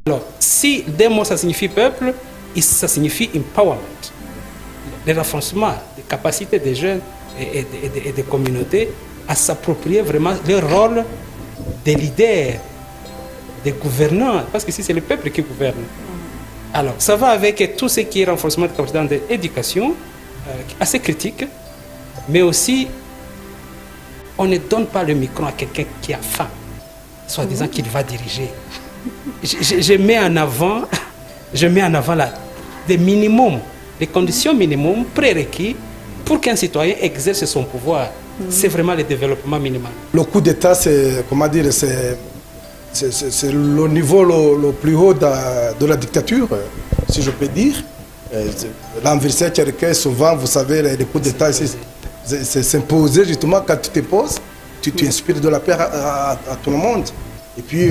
Alors, si deux mots ça signifie peuple, ça signifie empowerment, le renforcement des capacités des jeunes et des communautés à s'approprier vraiment leur rôle de leader, de gouvernants, parce que si c'est le peuple qui gouverne. Alors, ça va avec tout ce qui est renforcement de capacités d'éducation, assez critique, mais aussi, on ne donne pas le micro à quelqu'un qui a faim, soi-disant qu'il va diriger. Je mets en avant des minimums, les conditions minimum prérequis pour qu'un citoyen exerce son pouvoir. C'est vraiment le développement minimal. Le coup d'État, c'est, comment dire, c'est le niveau le plus haut de la dictature, si je peux dire. L'adversaire tchèque, souvent, vous savez, les coups d'État, c'est s'imposer justement quand tu te poses, tu inspires de la paix à tout le monde. Et puis,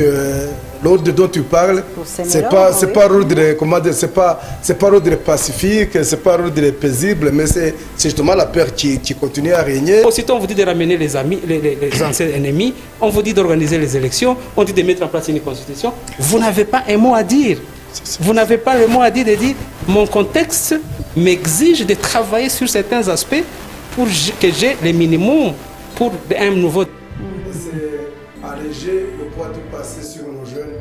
l'ordre dont tu parles, c'est pas ordre, comment dire, c'est pas ordre pacifique, c'est pas ordre paisible, mais c'est justement la peur qui continue à régner. Aussitôt, on vous dit de ramener les amis, les anciens ennemis, on vous dit d'organiser les élections, on dit de mettre en place une constitution. Vous n'avez pas un mot à dire. Vous n'avez pas le mot à dire de dire mon contexte m'exige de travailler sur certains aspects pour que j'ai les minimums pour un nouveau. C'est alléger le poids du passé sur nos jeunes.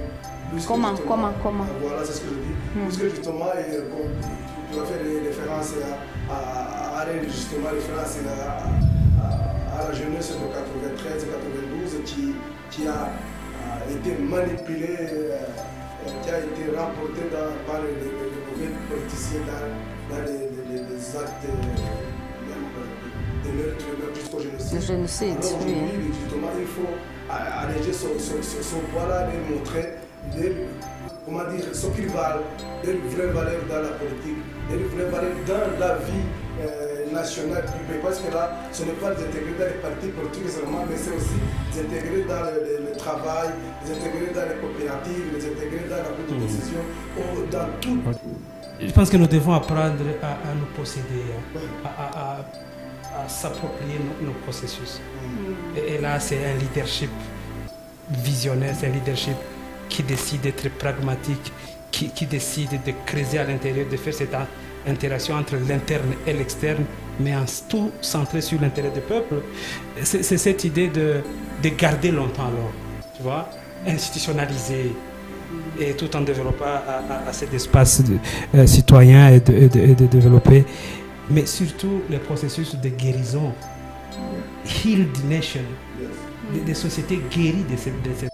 Comment Voilà, c'est ce que je dis. Puisque justement, tu as fait référence à la jeunesse de 93-92 qui a été manipulée, qui a été remportée par les mauvais politiciens dans les actes de meurtre jusqu'au génocide. Le génocide, alors, oui. Justement, il faut alléger son poids-là, de montrer comment dire, ce qu'ils valent, des vraies valeurs dans la politique, des vraies valeurs dans la vie nationale du pays. Parce que là, ce n'est pas d'intégrer dans les partis politiques seulement, mais c'est aussi d'intégrer dans le travail, d'intégrer dans les coopératives, d'intégrer dans la prise de décision, dans tout. Je pense que nous devons apprendre à nous posséder, à s'approprier nos processus. Et là, c'est un leadership visionnaire, c'est un leadership qui décide d'être pragmatique, qui décide de creuser à l'intérieur, de faire cette interaction entre l'interne et l'externe, mais en tout centré sur l'intérêt du peuple. C'est cette idée de garder longtemps alors, tu vois, institutionnaliser, et tout en développant cet espace citoyen et de développer, mais surtout les processus de guérison, heal the nation, des sociétés guéries de cette.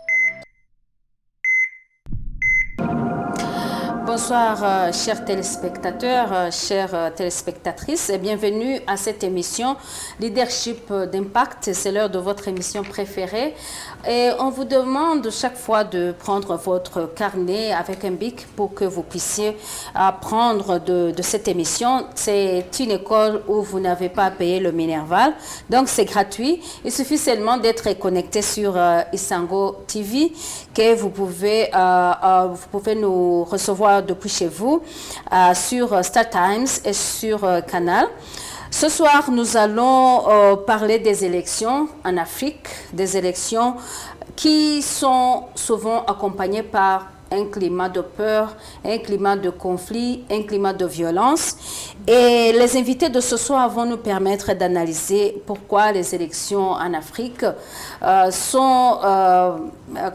Bonsoir chers téléspectateurs, chères téléspectatrices et bienvenue à cette émission Leadership d'impact. C'est l'heure de votre émission préférée et on vous demande chaque fois de prendre votre carnet avec un bic pour que vous puissiez apprendre de cette émission. C'est une école où vous n'avez pas à payer le Minerval, donc c'est gratuit. Il suffit seulement d'être connecté sur Isango TV que vous pouvez nous recevoir depuis chez vous sur Star Times et sur Canal. Ce soir, nous allons parler des élections en Afrique, des élections qui sont souvent accompagnées par un climat de peur, un climat de conflit, un climat de violence. Et les invités de ce soir vont nous permettre d'analyser pourquoi les élections en Afrique sont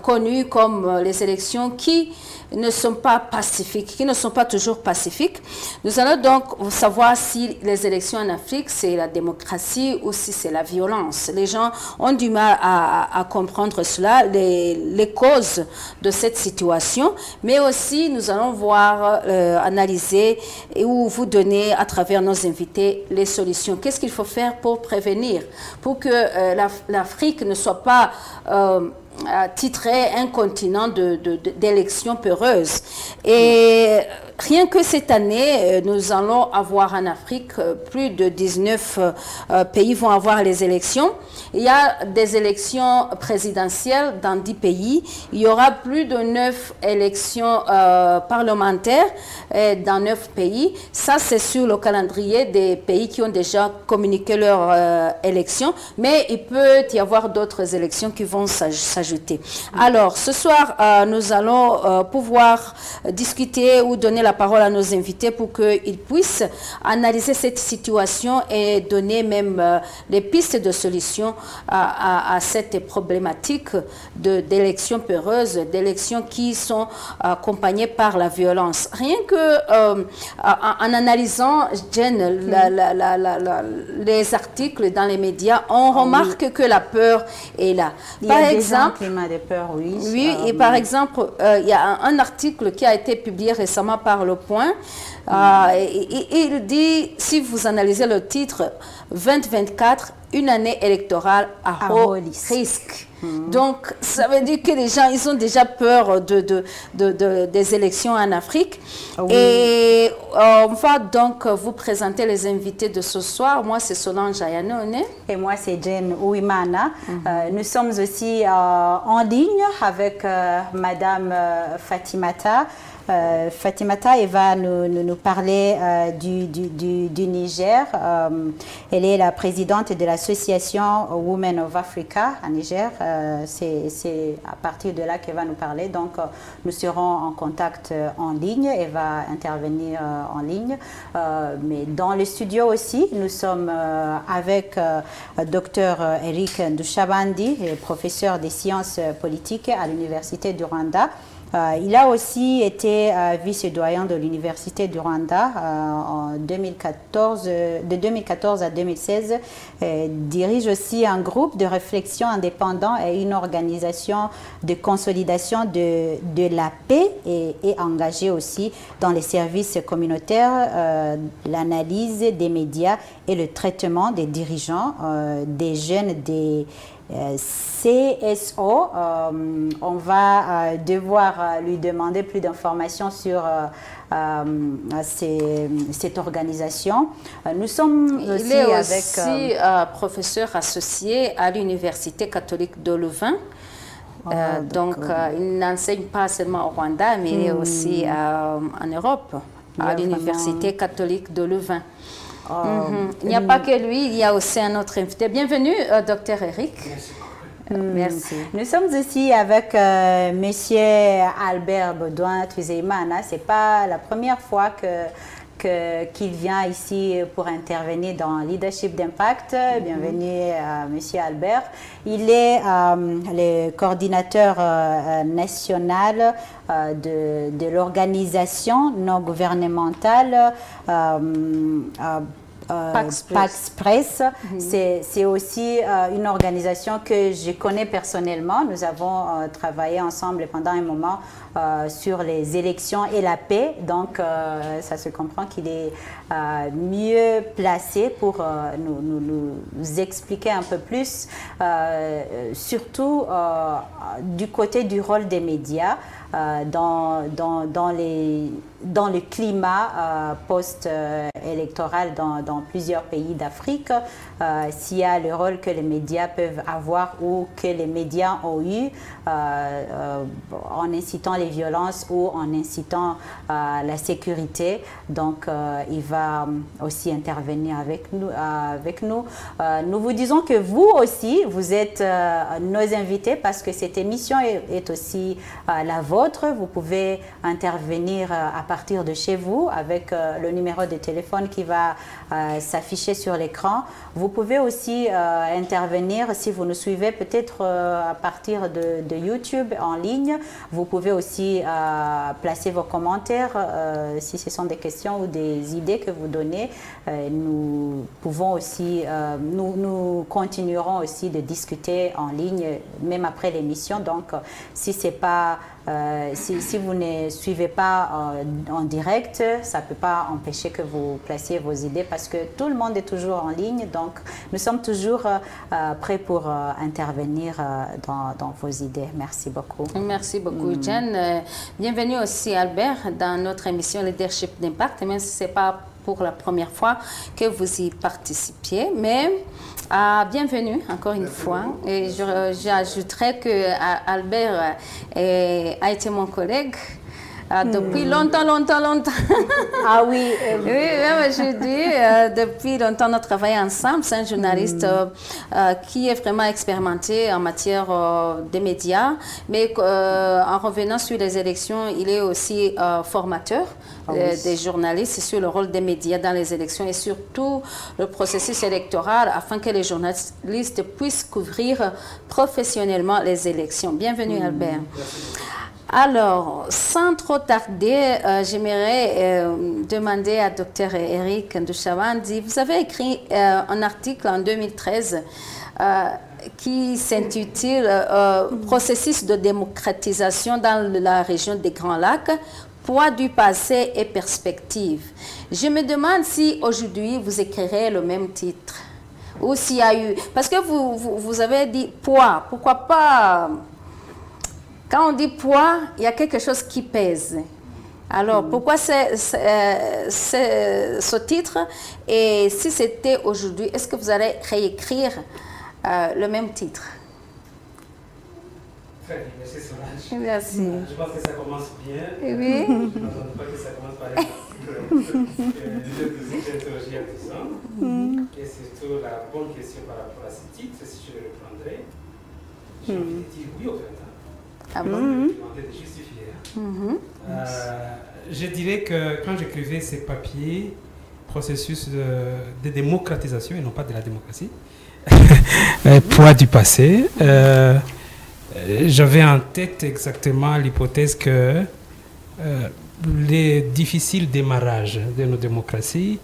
connues comme les élections qui ne sont pas pacifiques, qui ne sont pas toujours pacifiques. Nous allons donc savoir si les élections en Afrique, c'est la démocratie ou si c'est la violence. Les gens ont du mal à comprendre cela, les causes de cette situation, mais aussi nous allons voir, analyser ou vous donner à travers nos invités les solutions. Qu'est-ce qu'il faut faire pour prévenir, pour que l'Afrique ne soit pas titrer un continent d'élections peureuses. Et rien que cette année, nous allons avoir en Afrique, plus de 19 pays vont avoir les élections. Il y a des élections présidentielles dans 10 pays. Il y aura plus de 9 élections parlementaires dans 9 pays. Ça, c'est sur le calendrier des pays qui ont déjà communiqué leur élection. Mais il peut y avoir d'autres élections qui vont s'ajouter rajouter. Alors, ce soir, nous allons pouvoir discuter ou donner la parole à nos invités pour qu'ils puissent analyser cette situation et donner même les pistes de solution à cette problématique d'élections peureuses, d'élections qui sont accompagnées par la violence. Rien que en analysant, Jen, les articles dans les médias, on remarque que la peur est là. Par exemple, climat de peur, oui. Oui, et par exemple, il y a un article qui a été publié récemment par Le Point. Il dit, si vous analysez le titre, 2024, une année électorale à haut risque. Donc, ça veut dire que les gens, ils ont déjà peur des élections en Afrique. Oui. Et on va donc vous présenter les invités de ce soir. Moi, c'est Solange Ayanoune. Et moi, c'est Jen Ouimana. Nous sommes aussi en ligne avec Madame Fatimata. Fatimata, elle va nous parler du Niger. Elle est la présidente de l'association Women of Africa à Niger. C'est à partir de là qu'elle va nous parler. Donc, nous serons en contact en ligne. Elle va intervenir en ligne. Mais dans le studio aussi, nous sommes avec Dr Eric Ndushabandi, professeur des sciences politiques à l'Université du Rwanda. Il a aussi été vice-doyen de l'Université du Rwanda en 2014, de 2014 à 2016. Dirige aussi un groupe de réflexion indépendant et une organisation de consolidation de la paix et est engagé aussi dans les services communautaires, l'analyse des médias et le traitement des dirigeants, des jeunes, des CSO. On va devoir lui demander plus d'informations sur cette organisation. Nous sommes aussi Il est aussi professeur associé à l'Université catholique de Louvain. Donc, il n'enseigne pas seulement au Rwanda, mais il est aussi en Europe, à l'Université catholique de Louvain. Il n'y a pas que lui, il y a aussi un autre invité. Bienvenue, Dr Eric. Merci. Nous sommes aussi avec Monsieur Albert Baudouin Tuzeimana. Ce n'est pas la première fois qu'il vient ici pour intervenir dans Leadership d'Impact. Bienvenue à Monsieur Albert. Il est le coordinateur national de l'organisation non gouvernementale Pax Press. C'est aussi une organisation que je connais personnellement. Nous avons travaillé ensemble pendant un moment sur les élections et la paix. Donc, ça se comprend qu'il est mieux placé pour nous expliquer un peu plus, surtout du côté du rôle des médias dans le climat post-électoral dans plusieurs pays d'Afrique, s'il y a le rôle que les médias peuvent avoir ou que les médias ont eu en incitant les violences ou en incitant la sécurité. Donc, il va aussi intervenir avec nous. Nous vous disons que vous aussi, vous êtes nos invités parce que cette émission est aussi la vôtre. Vous pouvez intervenir à partir de chez vous avec le numéro de téléphone qui va s'afficher sur l'écran. Vous pouvez aussi intervenir si vous nous suivez peut-être à partir de YouTube en ligne. Vous pouvez aussi placer vos commentaires si ce sont des questions ou des idées que vous donnez. Nous pouvons aussi, nous continuerons aussi de discuter en ligne même après l'émission. Donc, si c'est pas si vous ne suivez pas en direct, ça ne peut pas empêcher que vous placiez vos idées parce que tout le monde est toujours en ligne. Donc, nous sommes toujours prêts pour intervenir dans vos idées. Merci beaucoup. Merci beaucoup, Jen. Bienvenue aussi, Albert, dans notre émission Leadership d'Impact, même si ce n'est pas pour la première fois que vous y participiez. Mais bienvenue encore une fois. Et j'ajouterais que Albert a été mon collègue Depuis longtemps. Ah oui. Oui, même je dis, depuis longtemps, nous travaillons ensemble. C'est un journaliste qui est vraiment expérimenté en matière des médias. Mais en revenant sur les élections, il est aussi formateur des journalistes sur le rôle des médias dans les élections et surtout le processus électoral afin que les journalistes puissent couvrir professionnellement les élections. Bienvenue, Albert. Alors, sans trop tarder, j'aimerais demander à Dr Eric Ndouchawandi, vous avez écrit un article en 2013 qui s'intitule « Processus de démocratisation dans la région des Grands Lacs, poids du passé et perspectives ». Je me demande si aujourd'hui vous écrirez le même titre ou s'il y a eu... Parce que vous avez dit « poids », pourquoi pas... Quand on dit poids, il y a quelque chose qui pèse. Alors, pourquoi ce titre? Et si c'était aujourd'hui, est-ce que vous allez réécrire le même titre? Très bien, merci Solange. Merci. Je pense que ça commence bien. Oui. Je n'attendais pas que ça commence par l'idée que vous êtes interrogé à tout ça. Et surtout la bonne question par rapport à ce titre, si je le reprendrai, je vais dire oui au printemps. Ah bon? Je vais demander de justifier. Je dirais que quand j'écrivais ces papiers, processus de démocratisation et non pas de la démocratie, poids du passé, j'avais en tête exactement l'hypothèse que les difficiles démarrages de nos démocraties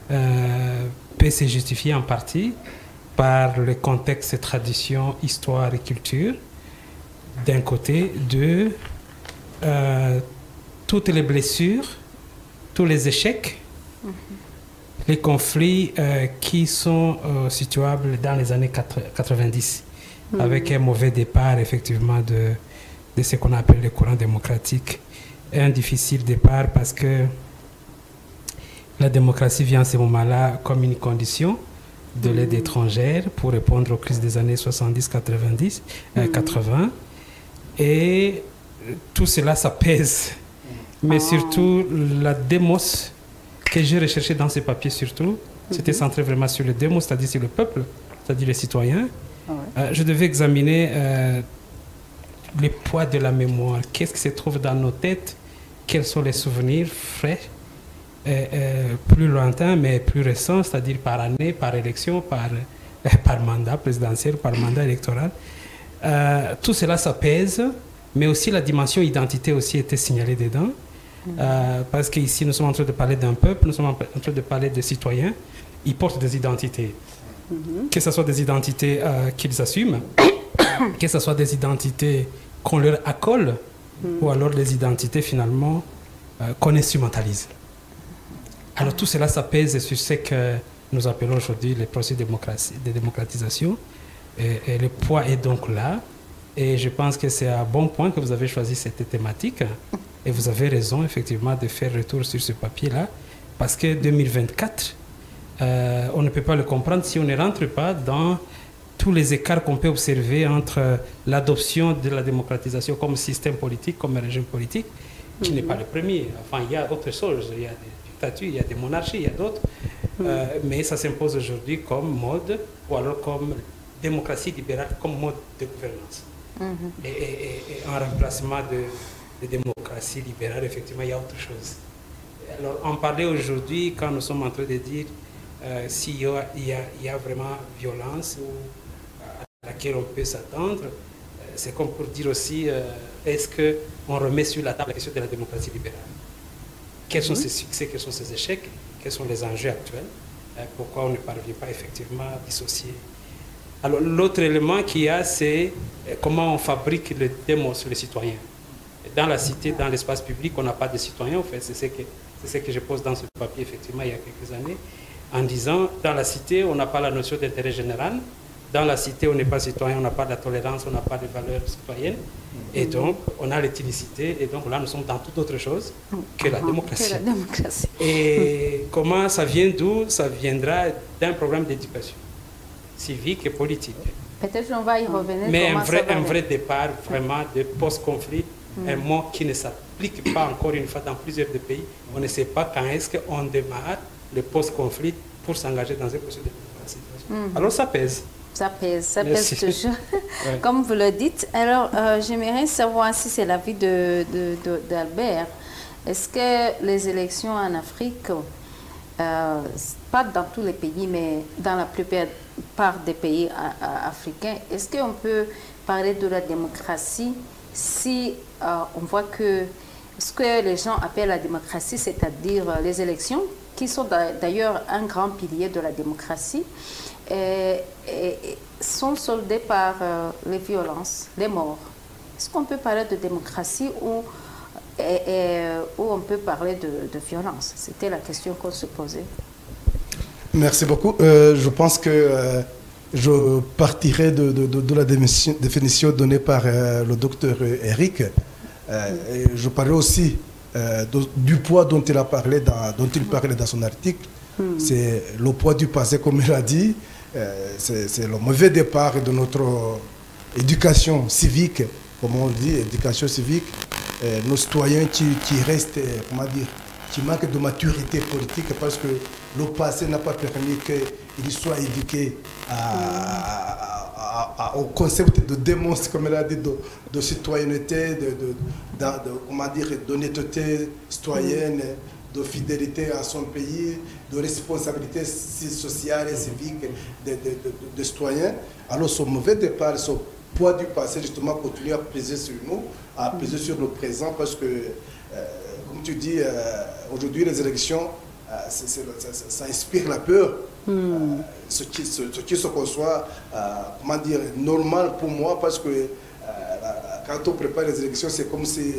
peuvent se justifier en partie par le contexte, tradition, histoire et culture, d'un côté, de toutes les blessures, tous les échecs, les conflits qui sont situables dans les années 90, avec un mauvais départ, effectivement, de ce qu'on appelle le courant démocratique. Un difficile départ parce que la démocratie vient à ce moment-là comme une condition de l'aide étrangère pour répondre aux crises des années 70, 90, 80. Et tout cela, ça pèse. Mais surtout, la démos que j'ai recherché dans ces papiers, surtout, c'était centré vraiment sur le démos, c'est-à-dire sur le peuple, c'est-à-dire les citoyens. Je devais examiner le poids de la mémoire. Qu'est-ce qui se trouve dans nos têtes? Quels sont les souvenirs frais, plus lointains, mais plus récents, c'est-à-dire par année, par élection, par mandat présidentiel, par mandat électoral. Tout cela, ça pèse, mais aussi la dimension identité aussi était signalée dedans, parce qu'ici, nous sommes en train de parler d'un peuple, nous sommes en train de parler de citoyens, ils portent des identités. Que ce soit des identités qu'ils assument, que ce soit des identités qu'on leur accole, ou alors des identités finalement qu'on instrumentalise. Alors tout cela, ça pèse sur ce que nous appelons aujourd'hui les processus de démocratisation. Et le poids est donc là. Et je pense que c'est un bon point que vous avez choisi cette thématique. Et vous avez raison, effectivement, de faire retour sur ce papier-là. Parce que 2024, on ne peut pas le comprendre si on ne rentre pas dans tous les écarts qu'on peut observer entre l'adoption de la démocratisation comme système politique, comme régime politique, qui n'est pas le premier. Enfin, il y a d'autres choses. Il y a des dictatures, il y a des monarchies, il y a d'autres. Mais ça s'impose aujourd'hui comme mode, ou alors comme démocratie libérale, comme mode de gouvernance. Et en remplacement de démocratie libérale, effectivement, il y a autre chose. Alors, en parler aujourd'hui, quand nous sommes en train de dire s'il y a vraiment violence à laquelle on peut s'attendre, c'est comme pour dire aussi, est-ce qu'on remet sur la table la question de la démocratie libérale? Quels sont ses succès, quels sont ses échecs, quels sont les enjeux actuels, pourquoi on ne parvient pas effectivement à dissocier. Alors l'autre élément qu'il y a, c'est comment on fabrique le démos, le citoyen. Dans la cité, dans l'espace public, on n'a pas de citoyens, en fait, c'est ce que je pose dans ce papier, effectivement, il y a quelques années, en disant, dans la cité, on n'a pas la notion d'intérêt général, dans la cité, on n'est pas citoyen, on n'a pas de la tolérance, on n'a pas de valeurs citoyennes, et donc, on a l'ethnicité, et donc là, nous sommes dans toute autre chose que la démocratie. Et comment ça vient d'où? Ça viendra d'un programme d'éducation civique et politique. Peut-être qu'on va y revenir. Mais un vrai départ, vraiment, de post-conflit, Un mot qui ne s'applique pas encore une fois dans plusieurs des pays. On ne sait pas quand est-ce qu'on démarre le post-conflit pour s'engager dans un processus de démocratie. Alors ça pèse. Ça pèse Merci. toujours, Ouais. comme vous le dites. Alors, j'aimerais savoir si c'est l'avis d'Albert. Est-ce que les élections en Afrique, pas dans tous les pays, mais dans la plupart des pays africains, est-ce qu'on peut parler de la démocratie si on voit que ce que les gens appellent la démocratie, c'est-à-dire les élections, qui sont d'ailleurs un grand pilier de la démocratie, et sont soldées par les violences, les morts. Est-ce qu'on peut parler de démocratie ou on peut parler de violence? C'était la question qu'on se posait. Merci beaucoup. Je pense que je partirai de la définition donnée par le docteur Eric. Je parlerai aussi du poids dont il parlait dans son article. C'est le poids du passé, comme il a dit. C'est le mauvais départ de notre éducation civique, comme on dit, éducation civique. Nos citoyens qui restent, comment dire, qui manquent de maturité politique parce que le passé n'a pas permis qu'ils soient éduqués au concept de démence, comme elle a dit, de citoyenneté, comment dire, d'honnêteté citoyenne, de fidélité à son pays, de responsabilité sociale et civique des citoyens. Alors ce mauvais départ, ce poids du passé, justement, continue à peser sur nous, à peser sur le présent, parce que, comme tu dis, aujourd'hui, les élections, ça inspire la peur. Ce qui se conçoit, comment dire, normal pour moi, parce que quand on prépare les élections, c'est comme si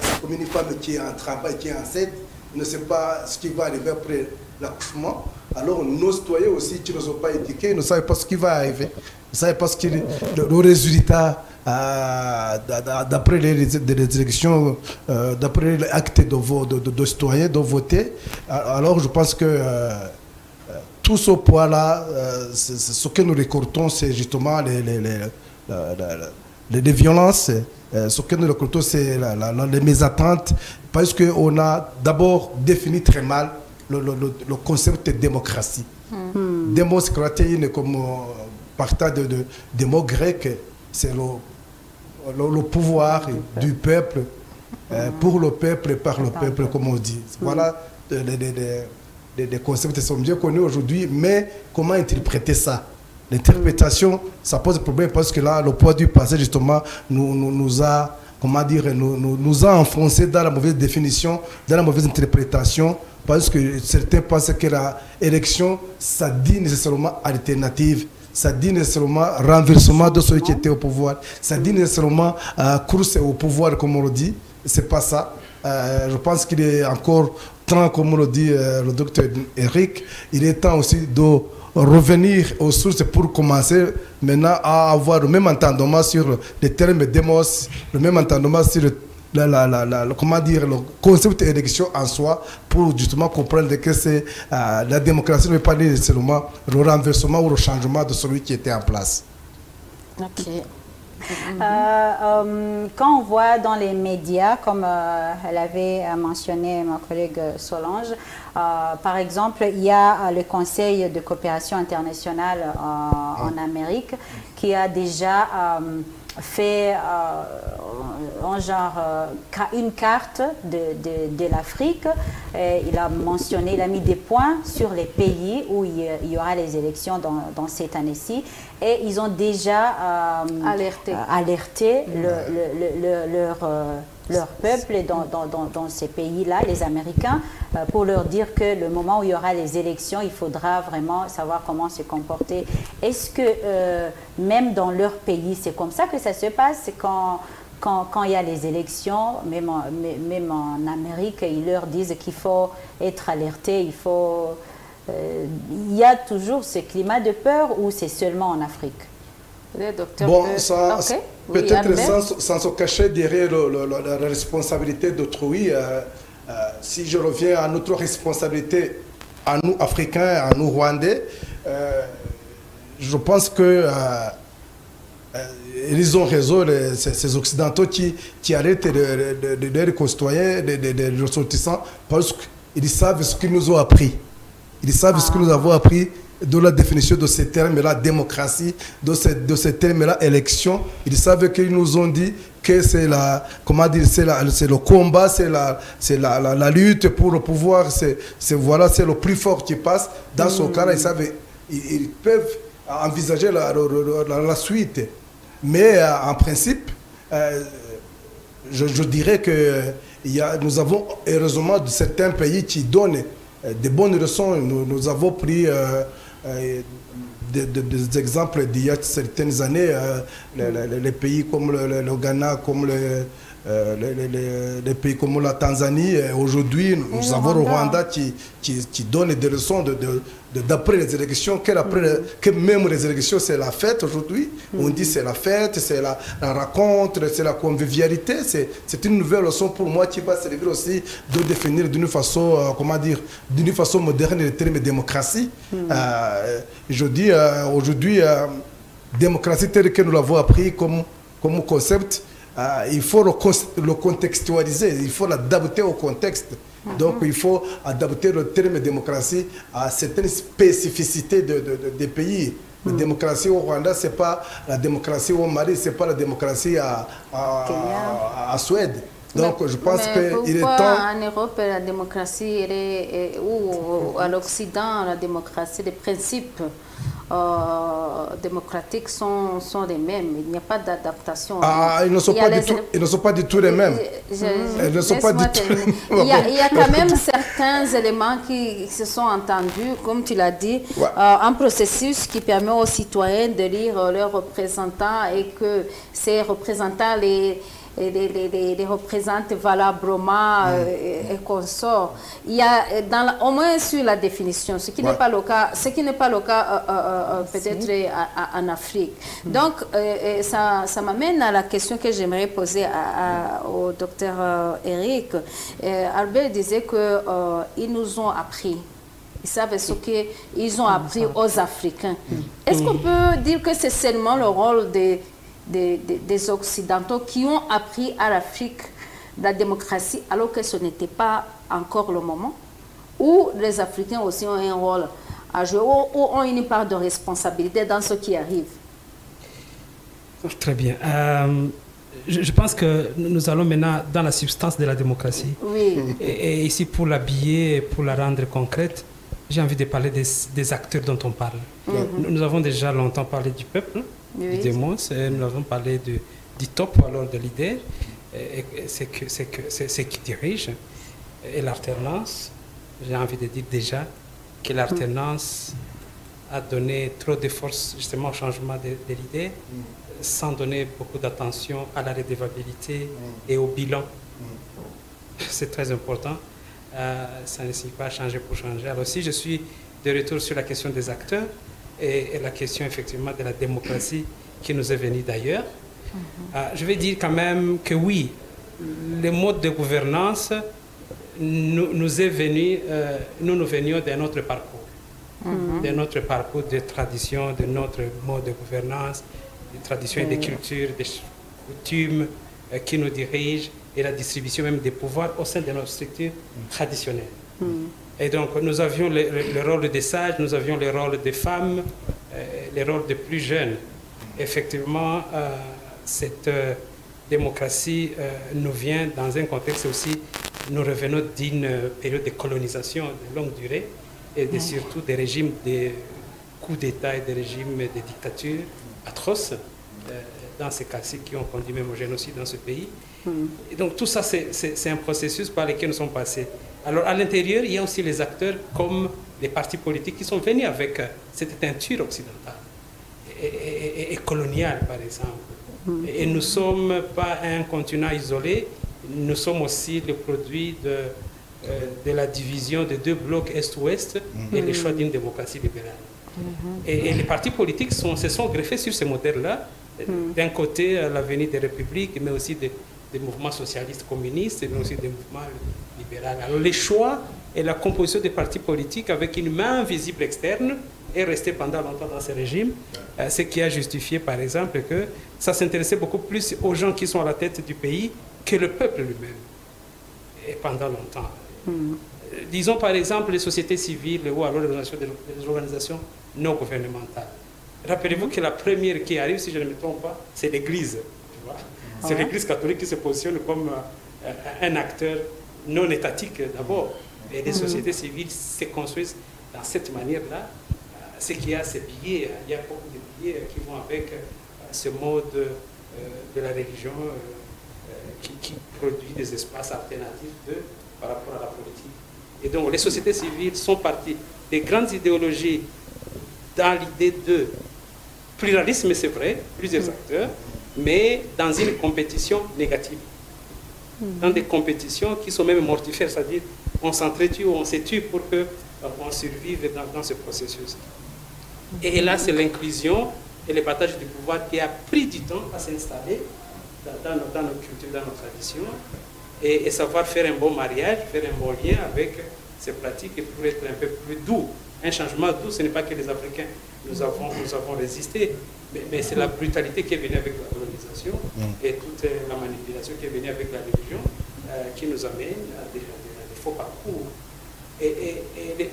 c'est comme une femme qui est en travail, qui est enceinte, ne sait pas ce qui va arriver après l'accouchement. Alors nos citoyens aussi qui ne sont pas éduqués ne savent pas ce qui va arriver. Ne savent pas le résultat d'après les élections, d'après l'acte de citoyens de voter. Alors je pense que tout ce poids-là, ce que nous récoltons, c'est justement les violences. Ce que nous récoltons, c'est les mésattentes, parce qu'on a d'abord défini très mal le concept de démocratie. Démocratie, comme partant des mots grecs, c'est le pouvoir du peuple, pour le peuple et par le peuple, comme on dit. Voilà des concepts qui sont bien connus aujourd'hui, mais comment interpréter ça? L'interprétation, ça pose problème parce que là, le poids du passé, justement, nous a, comment dire, nous a enfoncé dans la mauvaise définition, dans la mauvaise interprétation, parce que certains pensent que l'élection, ça dit nécessairement alternative, ça dit nécessairement renversement de celui qui était au pouvoir, ça dit nécessairement course au pouvoir, comme on le dit. C'est pas ça. Je pense qu'il est encore temps, comme le dit le docteur Eric, il est temps aussi de revenir aux sources pour commencer maintenant à avoir le même entendement sur les termes démos, le même entendement sur comment dire, le concept d'élection en soi, pour justement comprendre que c'est la démocratie ne veut pas dire seulement le renversement ou le changement de celui qui était en place. Ok. Quand on voit dans les médias, comme elle avait mentionné ma collègue Solange, par exemple, il y a le Conseil de coopération internationale en Amérique qui a déjà fait une carte de l'Afrique. Il a mentionné, il a mis des points sur les pays où il y aura les élections dans cette année-ci. Et ils ont déjà alerté leur peuple dans ces pays-là, les Américains, pour leur dire que le moment où il y aura les élections, il faudra vraiment savoir comment se comporter. Est-ce que même dans leur pays, c'est comme ça que ça se passe quand il y a les élections, même en Amérique, ils leur disent qu'il faut être alerté, il y a toujours ce climat de peur ou c'est seulement en Afrique? Bon, peut-être sans se cacher derrière la responsabilité d'autrui, si je reviens à notre responsabilité, à nous Africains, à nous Rwandais, je pense que ils ont raison, ces Occidentaux qui arrêtent leurs concitoyens, des ressortissants, parce qu'ils savent ce qu'ils nous ont appris. Ils savent ce que nous avons appris de la définition de ces termes-là, démocratie, de ces termes-là, élection. Ils savent qu'ils nous ont dit que c'est le combat, c'est la lutte pour le pouvoir, c'est le plus fort qui passe. Dans ce cas-là, ils peuvent envisager la suite. Mais en principe, je dirais que nous avons heureusement certains pays qui donnent des bonnes leçons. Nous avons pris des exemples d'il y a certaines années, les pays comme le Ghana, comme les pays comme la Tanzanie. Aujourd'hui, nous avons le Rwanda qui donne des leçons d'après les élections, que même les élections, c'est la fête aujourd'hui. On dit c'est la fête, c'est la rencontre, c'est la convivialité. C'est une nouvelle leçon pour moi qui va servir aussi de définir d'une façon, d'une façon moderne le terme démocratie. Je dis aujourd'hui, démocratie telle que nous l'avons appris comme concept, il faut le contextualiser, il faut l'adapter au contexte. Donc il faut adapter le terme démocratie à certaines spécificités des pays. La démocratie au Rwanda, ce n'est pas la démocratie au Mali, ce n'est pas la démocratie à Suède. Donc je pense qu'il est temps... En Europe, la démocratie, ou à l'Occident, la démocratie, les principes démocratiques sont les mêmes. Il n'y a pas d'adaptation. Ils ne sont pas du tout les mêmes. Ils ne sont pas du tout. Il y a quand même certains éléments qui se sont entendus, comme tu l'as dit, un processus qui permet aux citoyens de lire leurs représentants et que ces représentants les représentent valablement et consorts. Il y a au moins sur la définition, ce qui n'est pas le cas, peut-être en Afrique. Donc ça m'amène à la question que j'aimerais poser au docteur Eric. Albert disait que ils nous ont appris. Ils savent ce qu'ils ont appris aux Africains. Est-ce qu'on peut dire que c'est seulement le rôle des Occidentaux qui ont appris à l'Afrique la démocratie alors que ce n'était pas encore le moment? Ou les Africains aussi ont un rôle à jouer ou ont une part de responsabilité dans ce qui arrive? Très bien. Je pense que nous allons maintenant dans la substance de la démocratie. Oui. Et ici, pour l'habiller, pour la rendre concrète, j'ai envie de parler des acteurs dont on parle. Nous avons déjà longtemps parlé du peuple, du démos, nous avons parlé du top, alors de leader, c'est qui dirige, et l'alternance. J'ai envie de dire déjà que l'alternance a donné trop de force justement au changement des leaders, sans donner beaucoup d'attention à la redevabilité et au bilan. C'est très important. Ça ne signifie pas changer pour changer. Alors si je suis de retour sur la question des acteurs et la question effectivement de la démocratie qui nous est venue d'ailleurs, je vais dire quand même que oui, le mode de gouvernance nous est venu, nous venions de notre parcours, de notre parcours de tradition, de notre mode de gouvernance, des traditions et des cultures, des coutumes qui nous dirigent et la distribution même des pouvoirs au sein de notre structure traditionnelle. Et donc nous avions le rôle des sages, nous avions le rôle des femmes, le rôle des plus jeunes. Effectivement, cette démocratie nous vient dans un contexte aussi, nous revenons d'une période de colonisation de longue durée et surtout des régimes de coups d'État et des régimes de dictature atroces, dans ces cas-ci qui ont conduit même au génocide dans ce pays. Et donc tout ça, c'est un processus par lequel nous sommes passés. Alors à l'intérieur, il y a aussi les acteurs comme les partis politiques qui sont venus avec cette teinture occidentale et coloniale, par exemple. Et nous ne sommes pas un continent isolé, nous sommes aussi le produit de la division de deux blocs Est-Ouest et le choix d'une démocratie libérale. Et les partis politiques se sont greffés sur ce modèle-là. D'un côté, la venue des républiques, mais aussi des mouvements socialistes communistes, mais aussi des mouvements libéraux. Alors les choix et la composition des partis politiques avec une main visible externe est resté pendant longtemps dans ce régime, ce qui a justifié, par exemple, que ça s'intéressait beaucoup plus aux gens qui sont à la tête du pays que le peuple lui-même, et pendant longtemps. Disons, par exemple, les sociétés civiles ou alors les organisations non gouvernementales. Rappelez-vous que la première qui arrive, si je ne me trompe pas, c'est l'Église. C'est l'Église catholique qui se positionne comme un acteur non étatique d'abord. Et les sociétés civiles se construisent dans cette manière-là. Ce qu'il y a, c'est billets. Il y a beaucoup de billets qui vont avec ce mode de la religion qui produit des espaces alternatifs par rapport à la politique. Et donc, les sociétés civiles sont parties des grandes idéologies dans l'idée de pluralisme, c'est vrai, plusieurs acteurs, mais dans une compétition négative. Dans des compétitions qui sont même mortifères, c'est-à-dire on s'entretue ou on se tue pour qu'on survive dans ce processus. Et là, c'est l'inclusion et le partage du pouvoir qui a pris du temps à s'installer dans nos cultures, dans nos traditions, et savoir faire un bon mariage, faire un bon lien avec ces pratiques pour être un peu plus doux. Un changement doux, ce n'est pas que les Africains, nous avons résisté, mais c'est la brutalité qui est venue avec la colonisation et toute la manipulation qui est venue avec la religion qui nous amène à des faux parcours. Et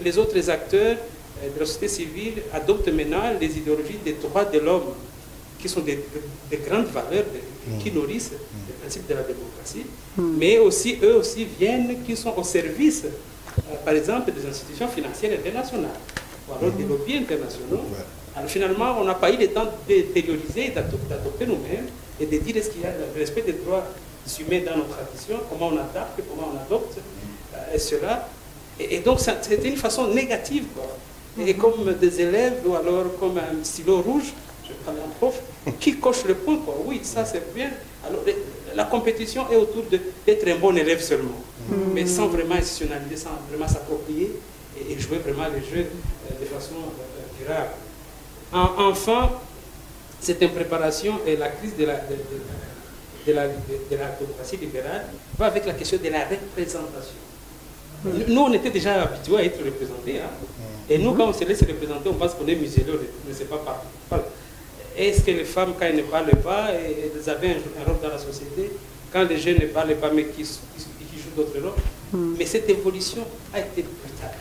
les autres acteurs de la société civile adoptent maintenant les idéologies des droits de l'homme, qui sont des grandes valeurs qui nourrissent les principes de la démocratie, mais aussi, eux aussi viennent, qui sont au service, par exemple, des institutions financières internationales, ou alors des lobbies internationaux. Alors finalement, on n'a pas eu le temps de théoriser, d'adopter nous-mêmes, et de dire est-ce qu'il y a le respect des droits humains dans nos traditions, comment on adapte, comment on adopte cela. Et donc, c'était une façon négative, quoi. Et comme des élèves, ou alors comme un stylo rouge, je parle d'un prof, qui coche le point, quoi. Oui, ça c'est bien. Alors, la compétition est autour d'être un bon élève seulement, mais sans vraiment institutionnaliser, sans vraiment s'approprier et jouer vraiment les jeux de façon durable. Enfin, cette impréparation et la crise de la démocratie libérale va avec la question de la représentation. Nous, on était déjà habitués à être représentés. Hein? Et nous, quand on se laisse représenter, on pense qu'on est muselé, on ne sait pas parler. Est-ce que les femmes, quand elles ne parlent pas, elles avaient un rôle dans la société? Quand les jeunes ne parlent pas, mais qui jouent d'autres rôles? Mais cette évolution a été brutale.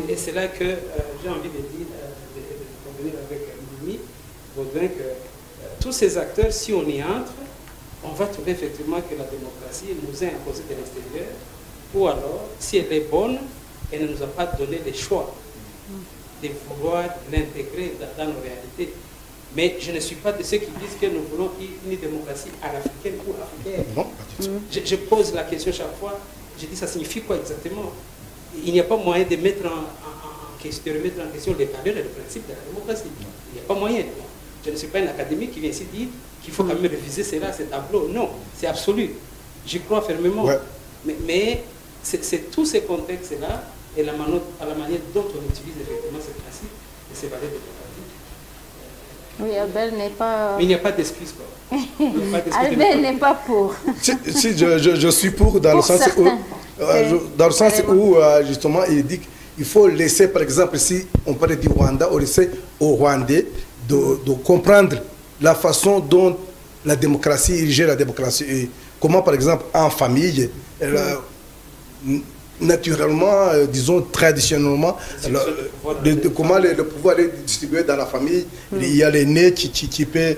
Et c'est là que j'ai envie de dire, de revenir avec Mimi Baudouin, que tous ces acteurs, si on y entre, on va trouver effectivement que la démocratie nous est imposée de l'extérieur, ou alors, si elle est bonne, elle ne nous a pas donné le choix de vouloir l'intégrer dans nos réalités. Mais je ne suis pas de ceux qui disent que nous voulons une démocratie à l'africaine ou africaine. Non, pas du tout. Je pose la question chaque fois, je dis ça signifie quoi exactement? Il n'y a pas moyen de remettre en question les valeurs et les principes de la démocratie. Il n'y a pas moyen. Je ne suis pas un académique qui vient ici dire qu'il faut quand même réviser cela, ces tableaux. Non, c'est absolu. J'y crois fermement. Ouais. Mais c'est tous ces contextes-là et la manière dont on utilise effectivement ces principes et ces valeurs démocratiques. Oui, Albert n'est pas... Mais il n'y a pas d'excuse, quoi. Albert n'est pas pour. Si, je suis pour, dans le sens où, justement, il dit qu'il faut laisser, par exemple, si on parle du Rwanda, on laisser aux Rwandais de comprendre la façon dont la démocratie, il gère la démocratie. Et comment, par exemple, en famille, naturellement, disons traditionnellement, comment le pouvoir est distribué dans la famille. Il y a l'aîné qui peut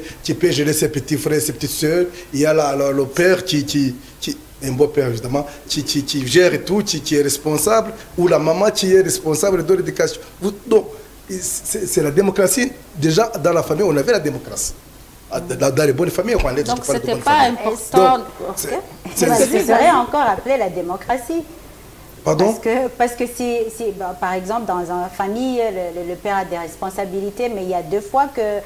gérer ses petits frères, ses petites soeurs. Il y a le père un beau père évidemment, qui gère tout, qui est responsable, ou la maman qui est responsable de l'éducation. Donc, c'est la démocratie. Déjà, dans la famille, on avait la démocratie. Dans les bonnes familles, on donc, ce n'était pas important. Ça serait encore appelé la démocratie. Pardon? Parce que si par exemple, dans une famille, le père a des responsabilités, mais il y a deux fois que,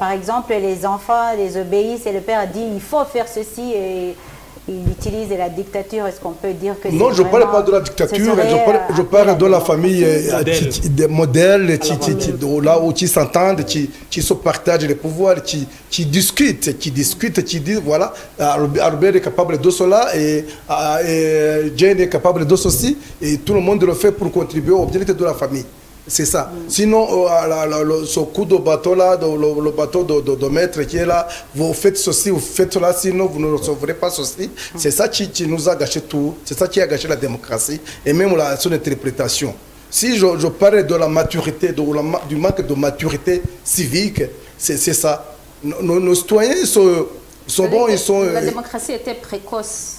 par exemple, les enfants les obéissent et le père dit il faut faire ceci et il utilise la dictature. Est-ce qu'on peut dire que non, je ne parle pas de la dictature, je parle de la famille des modèles là où ils s'entendent, qui se partagent les pouvoirs, qui discutent, qui disent voilà, Albert est capable de cela et Jane est capable de ceci, et tout le monde le fait pour contribuer au bien-être de la famille. C'est ça. Sinon, ce coup de bateau là, le bateau de maître qui est là, vous faites ceci, vous faites cela, sinon vous ne recevrez pas ceci. C'est ça qui nous a gâché tout. C'est ça qui a gâché la démocratie et même son interprétation. Si je parle de la maturité, du manque de maturité civique, c'est ça. Nos citoyens sont bons, ils sont... La démocratie était précoce.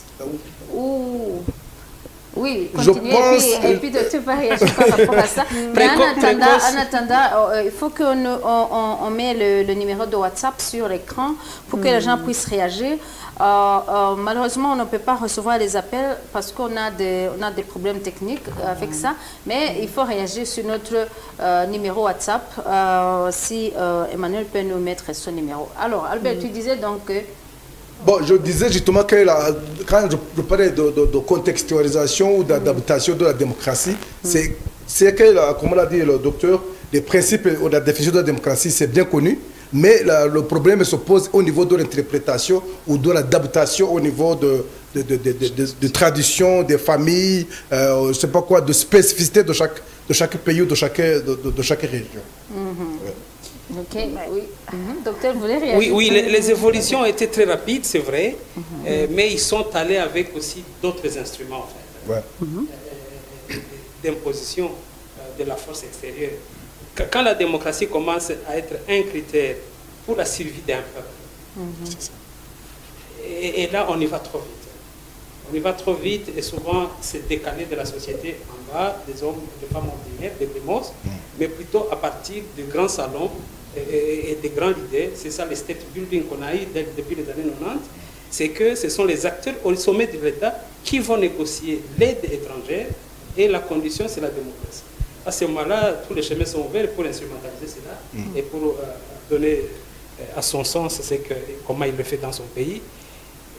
Oui, je continuez pense... et puis de tout réagir par rapport à ça. Mais en attendant, il faut qu'on mette le numéro de WhatsApp sur l'écran pour que les gens puissent réagir. Malheureusement, on ne peut pas recevoir les appels parce qu'on a des problèmes techniques avec ça. Mais il faut réagir sur notre numéro WhatsApp si Emmanuel peut nous mettre son numéro. Alors, Albert, tu disais donc que... Bon, je disais justement que quand je parlais de contextualisation ou d'adaptation de la démocratie, c'est que, comme l'a dit le docteur, les principes ou la définition de la démocratie, c'est bien connu, mais le problème se pose au niveau de l'interprétation ou de l'adaptation au niveau de traditions, des familles, je ne sais pas quoi, de spécificité de chaque pays ou de chaque région. Ok, oui. Docteur, vous voulez réagir? Oui, les évolutions ont été très rapides, c'est vrai, mais ils sont allés avec aussi d'autres instruments, en fait, d'imposition de la force extérieure. Quand la démocratie commence à être un critère pour la survie d'un peuple, et là, on y va trop vite. On y va trop vite et souvent, c'est décalé de la société en bas, des hommes, des femmes ordinaires, des démos, mais plutôt à partir de grands salons et des grands leaders. C'est ça le state building qu'on a eu depuis les années 90. C'est que ce sont les acteurs au sommet de l'État qui vont négocier l'aide étrangère et la condition, c'est la démocratie. À ce moment-là, tous les chemins sont ouverts pour instrumentaliser cela et pour donner à son sens comment il le fait dans son pays.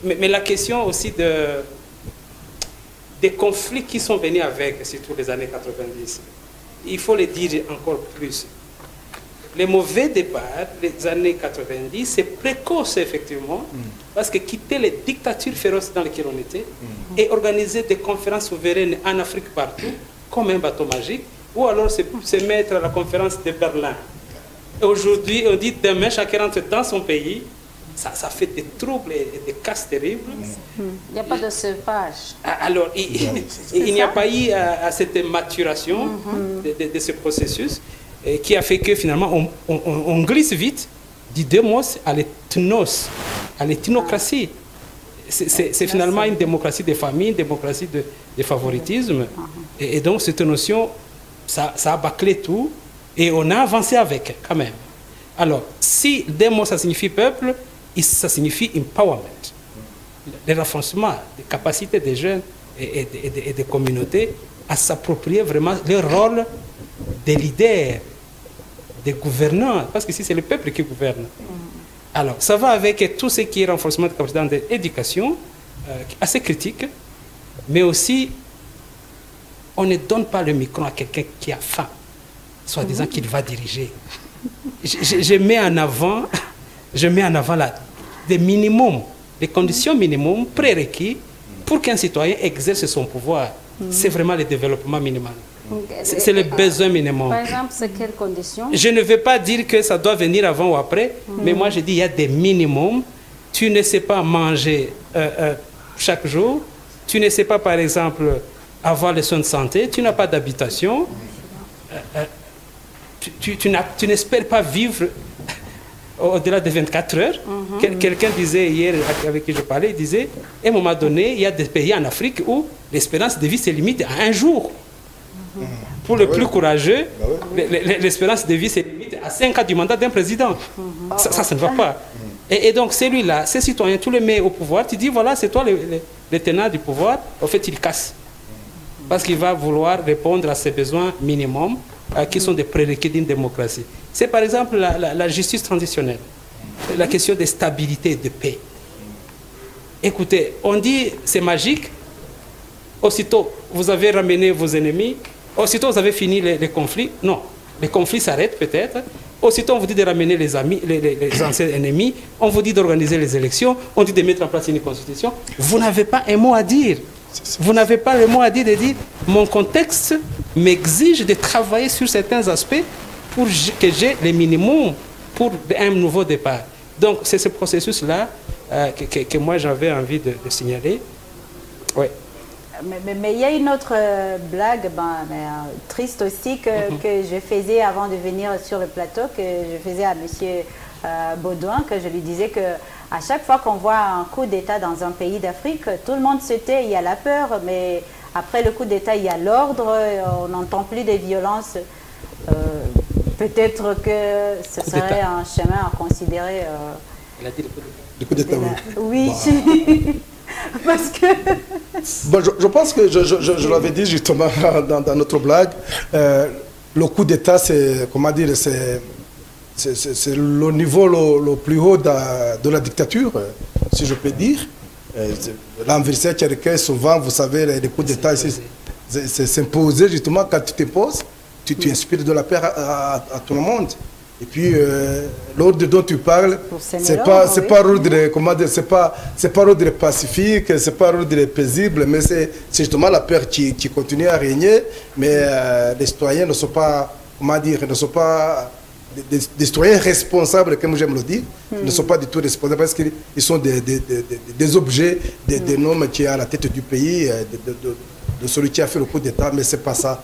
Mais la question aussi des conflits qui sont venus avec, surtout les années 90, il faut le dire encore plus. Les mauvais départs des années 90, c'est précoce effectivement, parce que quitter les dictatures féroces dans lesquelles on était et organiser des conférences souveraines en Afrique partout, comme un bateau magique, ou alors se mettre à la conférence de Berlin. Aujourd'hui, on dit demain, chacun rentre dans son pays. Ça fait des troubles et des casses terribles. Il n'y a pas de sevrage. Alors, il n'y a pas eu à cette maturation de ce processus qui a fait que finalement, on glisse vite du démos à l'ethnos, à l'ethnocratie. C'est finalement une démocratie des familles, une démocratie de favoritisme. Et donc, cette notion, ça a bâclé tout et on a avancé avec quand même. Alors, si démos, ça signifie peuple, ça signifie empowerment, le renforcement des capacités des jeunes et des communautés à s'approprier vraiment leur rôle de leader, de gouvernants, parce que si c'est le peuple qui gouverne. Alors, ça va avec tout ce qui est renforcement de capacités dans l'éducation, assez critique, mais aussi, on ne donne pas le micro à quelqu'un qui a faim, soit disant qu'il va diriger. Je mets en avant des minimums, des conditions minimum prérequis pour qu'un citoyen exerce son pouvoir. C'est vraiment le développement minimal. C'est le besoin minimum. Par exemple, c'est quelles conditions? Je ne veux pas dire que ça doit venir avant ou après, mais moi je dis il y a des minimums. Tu ne sais pas manger chaque jour, tu ne sais pas par exemple avoir les soins de santé, tu n'as pas d'habitation, tu n'espères pas vivre au-delà de 24 heures. Quelqu'un disait hier, avec qui je parlais, il disait, à un moment donné, il y a des pays en Afrique où l'espérance de vie se limite à 1 jour. Pour le plus courageux, l'espérance de vie se limite à 5 ans du mandat d'un président. Ça ne va pas. Et donc, celui-là, ces citoyens, tu les mets au pouvoir, tu dis, voilà, c'est toi le tenant du pouvoir. En fait, il casse. Parce qu'il va vouloir répondre à ses besoins minimums, qui sont des prérequis d'une démocratie. C'est par exemple la justice transitionnelle, la question de stabilité et de paix. Écoutez, on dit c'est magique, aussitôt vous avez ramené vos ennemis, aussitôt vous avez fini les conflits. Non, les conflits s'arrêtent peut-être. Aussitôt on vous dit de ramener les amis, les anciens ennemis, on vous dit d'organiser les élections, on dit de mettre en place une constitution. Vous n'avez pas un mot à dire. Vous n'avez pas le mot à dire de dire mon contexte m'exige de travailler sur certains aspects pour que j'ai les minimums pour un nouveau départ. Donc, c'est ce processus-là que moi, j'avais envie de signaler. Oui. Mais il y a une autre blague, triste aussi, que je faisais avant de venir sur le plateau, que je faisais à M. Baudouin, que je lui disais que à chaque fois qu'on voit un coup d'État dans un pays d'Afrique, tout le monde se tait, il y a la peur, mais après le coup d'État, il y a l'ordre, on n'entend plus de violence. Peut-être que ce serait un chemin à considérer. Il a dit le coup d'État. Oui. Parce que... Bon, je pense que je l'avais dit justement dans notre blague, le coup d'État, c'est, comment dire, c'est le niveau le plus haut de la dictature, si je peux dire. L'adversaire tchadien, souvent, vous savez, les coups d'État, c'est s'imposer justement quand tu te poses, tu inspires de la peur à tout le monde. Et puis, l'ordre dont tu parles, c'est pas ordre, comment dire, c'est pas ordre pacifique, c'est pas ordre paisible, mais c'est justement la peur qui continue à régner. Mais les citoyens ne sont pas, comment dire, ne sont pas des citoyens responsables, comme j'aime le dire, ne sont pas du tout responsables parce qu'ils sont des objets, des noms qui sont à la tête du pays, de celui qui a fait le coup d'État, mais c'est pas ça.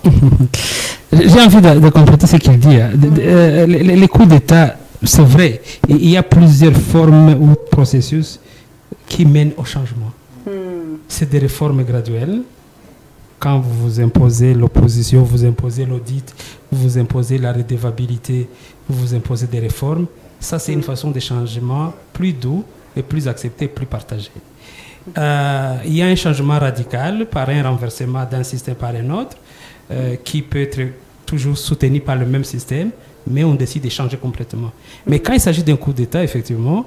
J'ai envie de compléter ce qu'il dit. Les coups d'État, c'est vrai, il y a plusieurs formes ou processus qui mènent au changement. C'est des réformes graduelles. Quand vous imposez l'opposition, vous imposez l'audit, vous imposez la redevabilité, vous imposez des réformes, ça c'est une façon de changement plus doux et plus accepté, plus partagé. Il y a un changement radical par un renversement d'un système par un autre qui peut être toujours soutenu par le même système, mais on décide de changer complètement. Mais quand il s'agit d'un coup d'État, effectivement,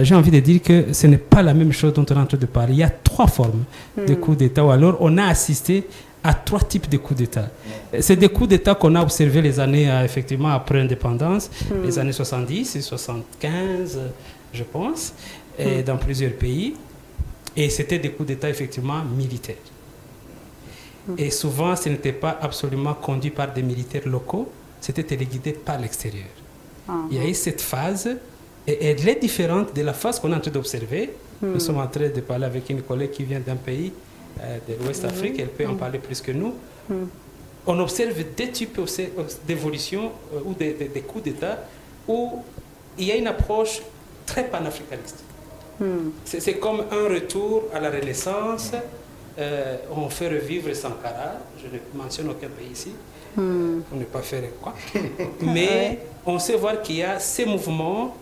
j'ai envie de dire que ce n'est pas la même chose dont on est en train de parler. Il y a trois formes de coups d'État, ou alors on a assisté à trois types de coups d'État. C'est des coups d'État qu'on a observés les années, effectivement, après l'indépendance, les années 70 et 75, je pense, et dans plusieurs pays. Et c'était des coups d'État, effectivement, militaires. Et souvent, ce n'était pas absolument conduit par des militaires locaux, c'était téléguidé par l'extérieur. Il y a eu cette phase, et elle est différente de la phase qu'on est en train d'observer. Nous sommes en train de parler avec une collègue qui vient d'un pays de l'Ouest Afrique, elle peut en parler plus que nous. On observe deux types d'évolution ou des coups d'État où il y a une approche très panafricaniste. C'est comme un retour à la Renaissance. On fait revivre Sankara, je ne mentionne aucun pays ici, pour ne pas faire quoi. Mais on sait voir qu'il y a ces mouvements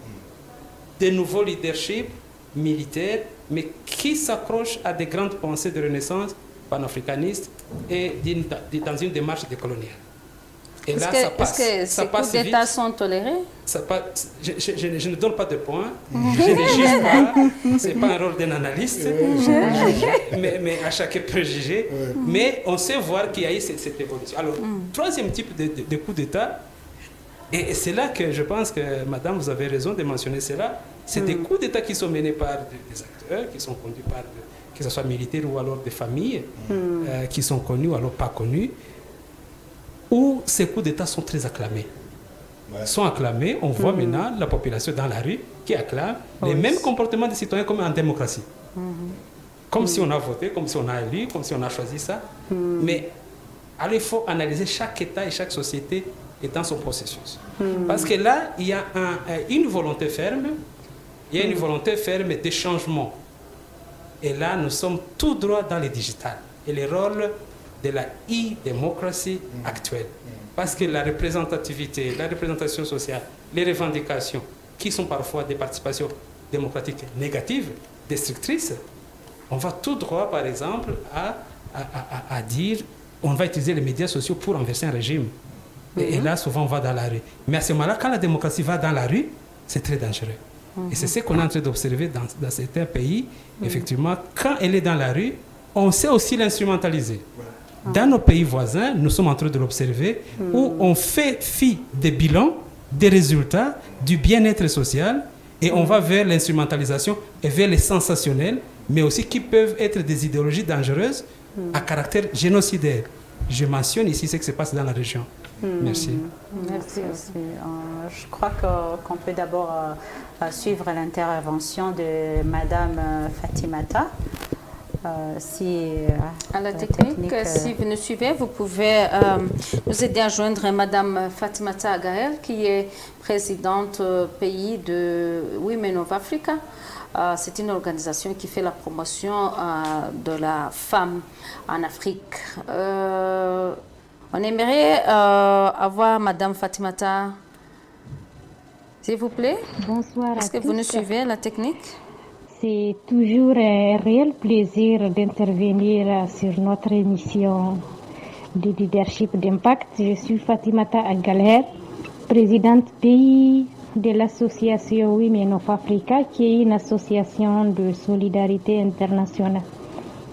de nouveaux leadership militaires, mais qui s'accrochent à des grandes pensées de Renaissance panafricanistes et dans une démarche décoloniale. Et là, ça passe. Est-ce que ces coups d'État sont tolérés? Je ne donne pas de points, je ne juge pas, ce n'est pas un rôle d'un analyste, mais à chacun peut juger. Mais on sait voir qu'il y a eu cette évolution. Alors, troisième type de coup d'État, et c'est là que je pense que, madame, vous avez raison de mentionner cela, c'est des coups d'État qui sont menés par des acteurs, qui sont conduits par, que ce soit militaires ou alors des familles, qui sont connus ou alors pas connus, où ces coups d'État sont très acclamés. Sont acclamés, on voit maintenant la population dans la rue qui acclame les mêmes comportements des citoyens comme en démocratie. Comme si on a voté, comme si on a élu, comme si on a choisi ça. Mais alors, il faut analyser chaque État et chaque société est dans son processus. Parce que là, il y a une volonté ferme, il y a une volonté ferme de changement. Et là, nous sommes tout droit dans le digital. Et le rôle de la e-démocratie actuelle. Parce que la représentativité, la représentation sociale, les revendications, qui sont parfois des participations démocratiques négatives, destructrices, on va tout droit, par exemple, à dire on va utiliser les médias sociaux pour renverser un régime. Et là, souvent, on va dans la rue. Mais à ce moment-là, quand la démocratie va dans la rue, c'est très dangereux. Et c'est ce qu'on est en train d'observer dans certains pays. Effectivement, quand elle est dans la rue, on sait aussi l'instrumentaliser. Dans nos pays voisins, nous sommes en train de l'observer, où on fait fi des bilans, des résultats, du bien-être social, et on va vers l'instrumentalisation et vers les sensationnels, mais aussi qui peuvent être des idéologies dangereuses à caractère génocidaire. je mentionne ici ce qui se passe dans la région. Merci. Merci aussi. Je crois qu'on peut d'abord suivre l'intervention de Madame Fatimata. À la technique, si vous nous suivez, vous pouvez nous aider à joindre Madame Fatimata Agaël, qui est présidente pays de Women of Africa. C'est une organisation qui fait la promotion de la femme en Afrique. On aimerait avoir Madame Fatimata, s'il vous plaît. Bonsoir à tous. Est-ce que vous nous suivez, la technique? C'est toujours un réel plaisir d'intervenir sur notre émission de leadership d'impact. Je suis Fatimata Agaël, présidente pays de l'association Women of Africa, qui est une association de solidarité internationale.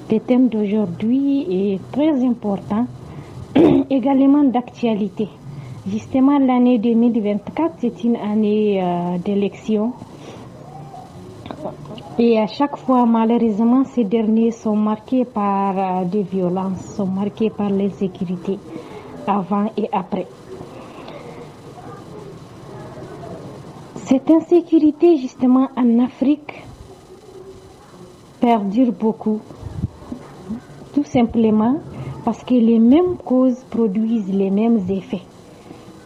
Le thème d'aujourd'hui est très important, également d'actualité. Justement, l'année 2024, c'est une année d'élection. Et à chaque fois, malheureusement, ces derniers sont marqués par des violences, sont marqués par l'insécurité, avant et après. Cette insécurité, justement, en Afrique, perdure beaucoup. Tout simplement parce que les mêmes causes produisent les mêmes effets.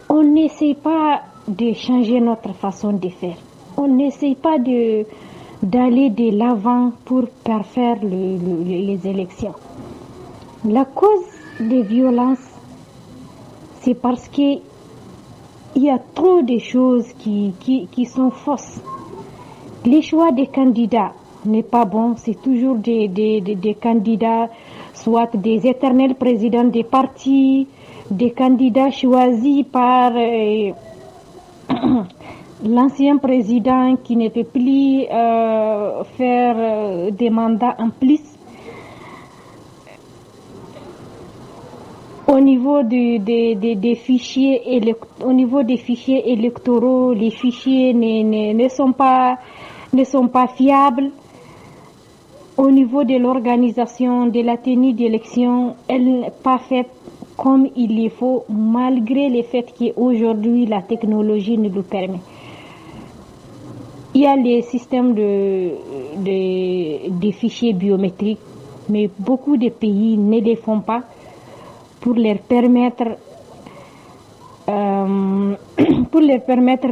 On n'essaie pas de changer notre façon de faire. On n'essaie pas d'aller de l'avant pour parfaire les élections. La cause des violences, c'est parce qu'il y a trop de choses qui sont fausses. Les choix des candidats n'est pas bon. C'est toujours des candidats, soit des éternels présidents des partis, des candidats choisis par l'ancien président qui ne peut plus faire des mandats en plus. Au niveau des fichiers électoraux, les fichiers ne sont pas fiables. Au niveau de l'organisation de la tenue d'élection, elle n'est pas faite comme il le faut, malgré le fait qu'aujourd'hui la technologie nous le permet. Il y a les systèmes de fichiers biométriques, mais beaucoup de pays ne les font pas pour leur permettre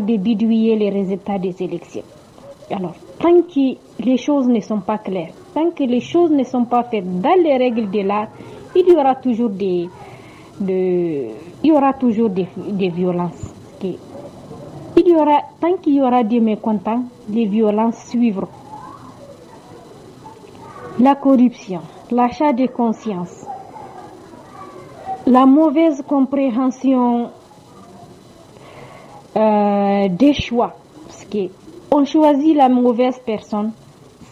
de bidouiller les résultats des élections. Alors, tant que les choses ne sont pas claires, tant que les choses ne sont pas faites dans les règles de l'art, il y aura toujours des violences. Tant qu'il y aura des mécontents, les violences suivront. La corruption, l'achat de conscience, la mauvaise compréhension des choix, parce qu'on choisit la mauvaise personne,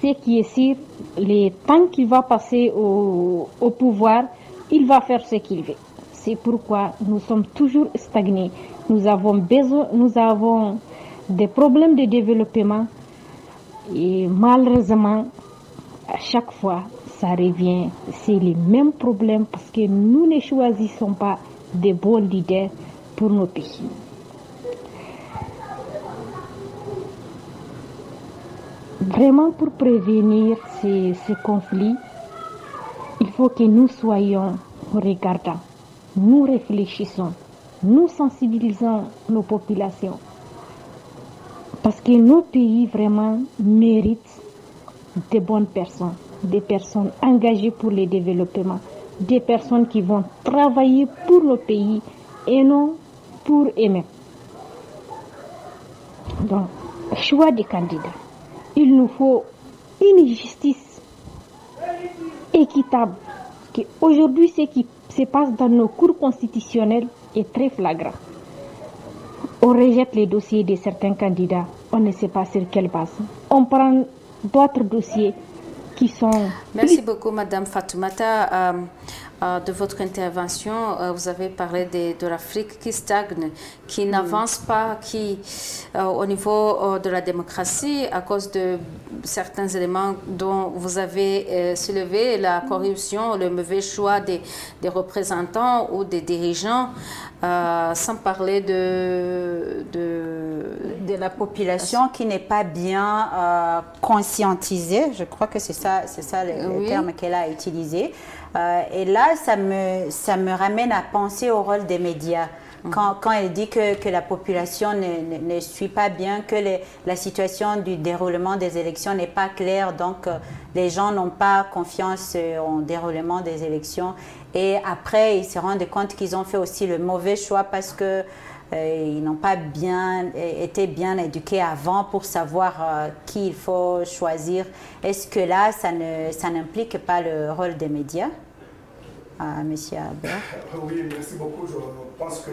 ce qui est sûr, le temps qu'il va passer au pouvoir, il va faire ce qu'il veut. C'est pourquoi nous sommes toujours stagnés. Nous avons des problèmes de développement et malheureusement, à chaque fois, ça revient. C'est les mêmes problèmes parce que nous ne choisissons pas de bons leaders pour nos pays. Vraiment, pour prévenir ces conflits, il faut que nous soyons regardants, nous réfléchissons, nous sensibilisons nos populations. Parce que nos pays vraiment méritent de bonnes personnes, des personnes engagées pour le développement, des personnes qui vont travailler pour le pays et non pour eux-mêmes. Donc, choix des candidats. Il nous faut une justice équitable. Aujourd'hui, ce qui se passe dans nos cours constitutionnels est très flagrant. On rejette les dossiers de certains candidats, on ne sait pas sur quelle base. On prend d'autres dossiers, qui sont... Merci beaucoup, Madame Fatoumata. De votre intervention, vous avez parlé de l'Afrique qui stagne, qui n'avance pas, qui, au niveau de la démocratie, à cause de certains éléments dont vous avez soulevé, la corruption, le mauvais choix des représentants ou des dirigeants, sans parler de la population qui n'est pas bien conscientisée. Je crois que c'est ça le terme qu'elle a utilisé. Et là, ça me ramène à penser au rôle des médias. Quand elle dit que la population ne suit pas bien, que la situation du déroulement des élections n'est pas claire, donc les gens n'ont pas confiance au déroulement des élections. Et après, ils se rendent compte qu'ils ont fait aussi le mauvais choix parce que ils n'ont pas été bien éduqués avant pour savoir qui il faut choisir. Est-ce que là, ça n'implique pas le rôle des médias? Monsieur Albert. Oui, merci beaucoup. Je pense que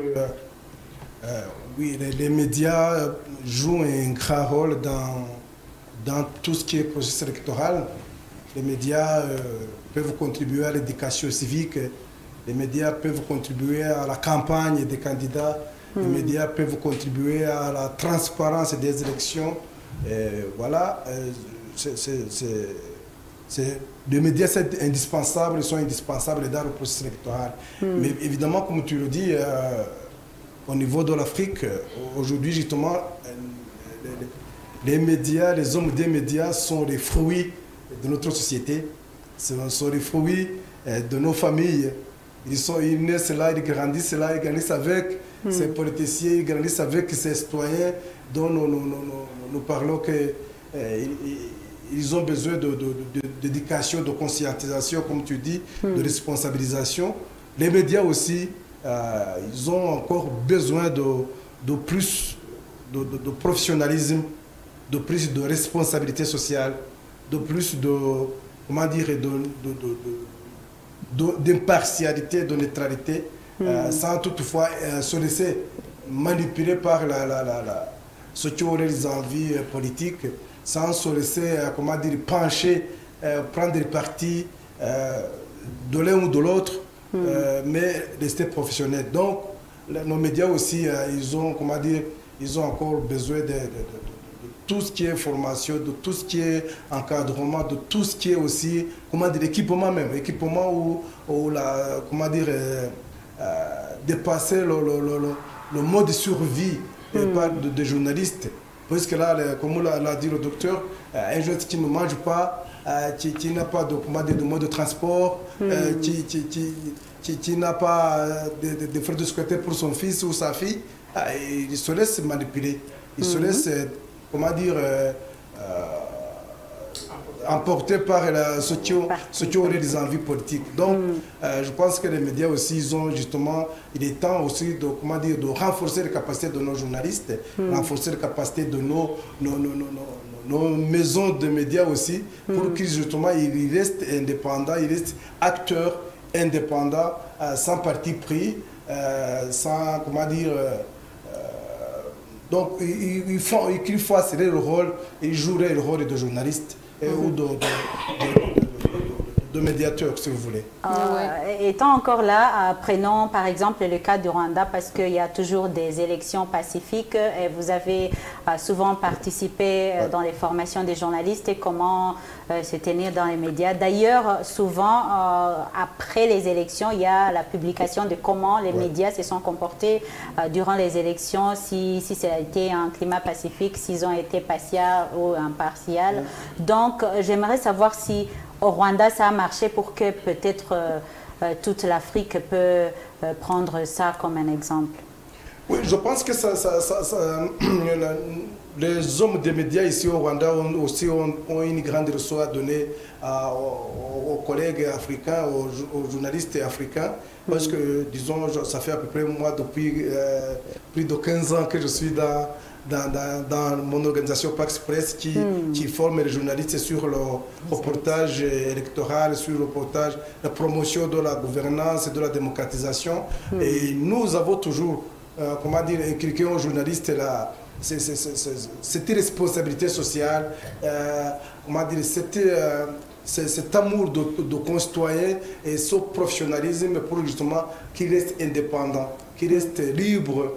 oui, les médias jouent un grand rôle dans tout ce qui est processus électoral. Les médias peuvent contribuer à l'éducation civique. Les médias peuvent contribuer à la campagne des candidats. Les médias peuvent contribuer à la transparence des élections. Voilà, les médias sont indispensables, ils sont indispensables dans le processus électoral. Mais évidemment, comme tu le dis, au niveau de l'Afrique, aujourd'hui justement, les médias, les hommes des médias sont les fruits de notre société, sont les fruits de nos familles. Ils naissent là, ils grandissent avec ces politiciens, ils grandissent avec ces citoyens dont nous parlons qu'ils ont besoin d'éducation, de conscientisation, comme tu dis, de responsabilisation. Les médias aussi, ils ont encore besoin de plus de professionnalisme, de plus de responsabilité sociale, de plus d'impartialité, de neutralité, sans toutefois se laisser manipuler par ce qui aurait les envies politiques, sans se laisser pencher, prendre des partis de l'un ou de l'autre, mais rester professionnels. Donc, nos médias aussi, ils ont encore besoin de tout ce qui est formation, de tout ce qui est encadrement, de tout ce qui est aussi, équipement même, équipement où dépasser le mode de survie des journalistes. Parce que là, comme l'a dit le docteur, un journaliste qui ne mange pas, qui n'a pas de mode de transport, qui n'a pas de frais de sécurité pour son fils ou sa fille, il se laisse manipuler. Il se laisse, emporté par ce qui aurait des envies politiques. Donc, je pense que les médias aussi, il est temps aussi de renforcer les capacités de nos journalistes, renforcer les capacités de nos maisons de médias aussi, pour qu'ils ils restent indépendants, ils restent acteurs indépendants, sans parti pris, sans, donc, il faut assurer le rôle, il jouerait le rôle de journaliste ou de médiateur, si vous voulez. Étant encore là, prenons par exemple le cas du Rwanda, parce qu'il y a toujours des élections pacifiques et vous avez souvent participé dans les formations des journalistes et comment se tenir dans les médias. D'ailleurs, souvent, après les élections, il y a la publication de comment les médias se sont comportés durant les élections, si ça a été un climat pacifique, s'ils ont été partiels ou impartials. Donc, j'aimerais savoir si au Rwanda, ça a marché pour que peut-être toute l'Afrique peut prendre ça comme un exemple. Oui, je pense que les hommes des médias ici au Rwanda ont une grande leçon à donner aux collègues africains, aux journalistes africains, parce que, disons, ça fait à peu près, moi, depuis plus de 15 ans que je suis dans mon organisation Pax Press qui forme les journalistes sur le reportage électoral, sur le reportage, la promotion de la gouvernance et de la démocratisation. Et nous avons toujours, inculqué aux journalistes cette responsabilité sociale, cet amour de concitoyen et ce professionnalisme pour justement qu'il reste indépendant, qu'il reste libre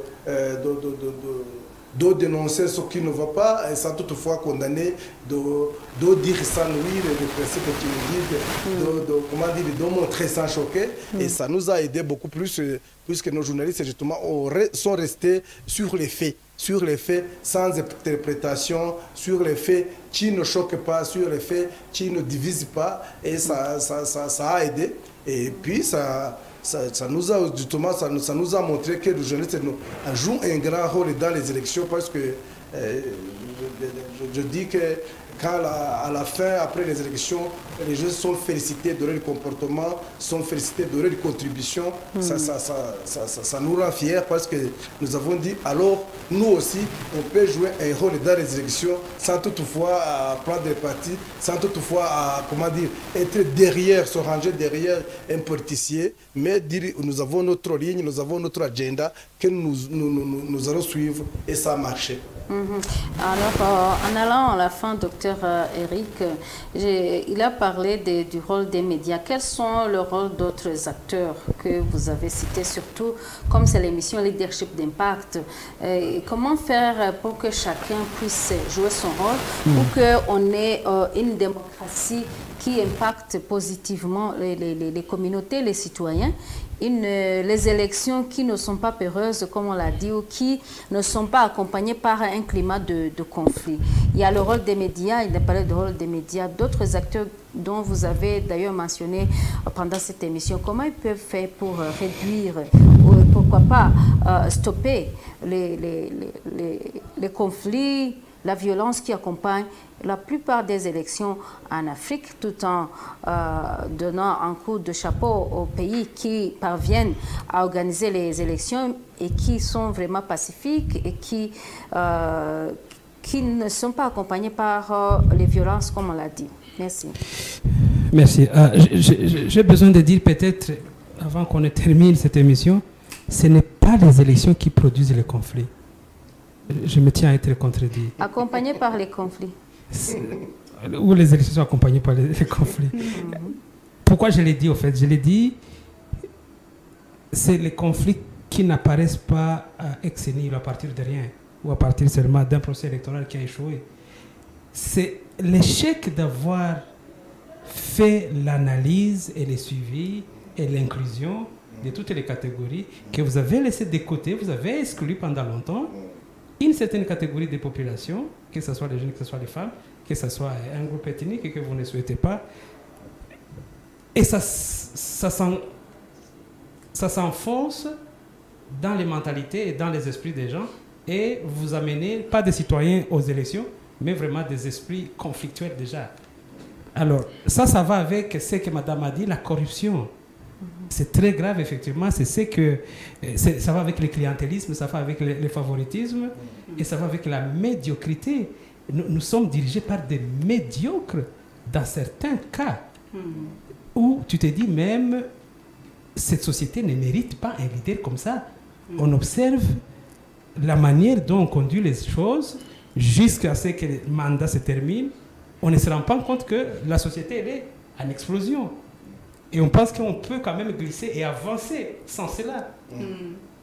de dénoncer ce qui ne va pas et sans toutefois condamner, de dire sans nuire les principes qui nous disent, de montrer sans choquer. Et ça nous a aidé beaucoup plus, puisque nos journalistes justement sont restés sur les faits, sans interprétation, sur les faits qui ne choquent pas, sur les faits qui ne divisent pas. Et ça a aidé. Et puis ça nous a justement, ça nous a montré que le journaliste joue un grand rôle dans les élections, parce que je dis que quand à la fin, après les élections, les gens sont félicités de leur comportement, sont félicités de leur contribution, ça nous rend fiers, parce que nous avons dit, alors nous aussi, on peut jouer un rôle dans les élections sans toutefois prendre des partis, sans toutefois être derrière, se ranger derrière un politicien, mais dire, nous avons notre ligne, nous avons notre agenda que nous allons suivre, et ça a marché. Alors, en allant à la fin, docteur Eric, il a parlé du rôle des médias. Quels sont le rôle d'autres acteurs que vous avez cités, surtout comme c'est l'émission Leadership d'Impact? Comment faire pour que chacun puisse jouer son rôle, pour qu'on ait une démocratie qui impacte positivement les communautés, les citoyens, les élections qui ne sont pas peureuses, comme on l'a dit, ou qui ne sont pas accompagnées par un climat de conflit. Il y a le rôle des médias, il a parlé du rôle des médias, d'autres acteurs dont vous avez d'ailleurs mentionné pendant cette émission. Comment ils peuvent faire pour réduire, ou pourquoi pas stopper les conflits, la violence qui accompagne la plupart des élections en Afrique, tout en donnant un coup de chapeau aux pays qui parviennent à organiser les élections et qui sont vraiment pacifiques et qui ne sont pas accompagnés par les violences, comme on l'a dit. Merci. Merci. J'ai besoin de dire peut-être, avant qu'on ne termine cette émission, ce n'est pas les élections qui produisent les conflits. Je me tiens à être contredit. Accompagnés par les conflits. Où les élections sont accompagnées par les conflits. Pourquoi je l'ai dit au fait? Je l'ai dit, c'est les conflits qui n'apparaissent pas ex nihilo, à partir de rien, ou à partir seulement d'un procès électoral qui a échoué. C'est l'échec d'avoir fait l'analyse et le suivi et l'inclusion de toutes les catégories que vous avez laissé de côté, vous avez exclu pendant longtemps une certaine catégorie de population, que ce soit les jeunes, que ce soit les femmes, que ce soit un groupe ethnique que vous ne souhaitez pas. Et ça s'enfonce dans les mentalités et dans les esprits des gens, et vous amenez pas des citoyens aux élections, mais vraiment des esprits conflictuels déjà. Alors, ça va avec ce que Madame a dit, la corruption. C'est très grave, effectivement. Ça va avec le clientélisme, ça va avec le favoritisme, et ça va avec la médiocrité. Nous sommes dirigés par des médiocres dans certains cas, où tu te dis même, cette société ne mérite pas un leader comme ça. On observe la manière dont on conduit les choses jusqu'à ce que le mandat se termine. On ne se rend pas compte que la société elle est en explosion. Et on pense qu'on peut quand même glisser et avancer sans cela.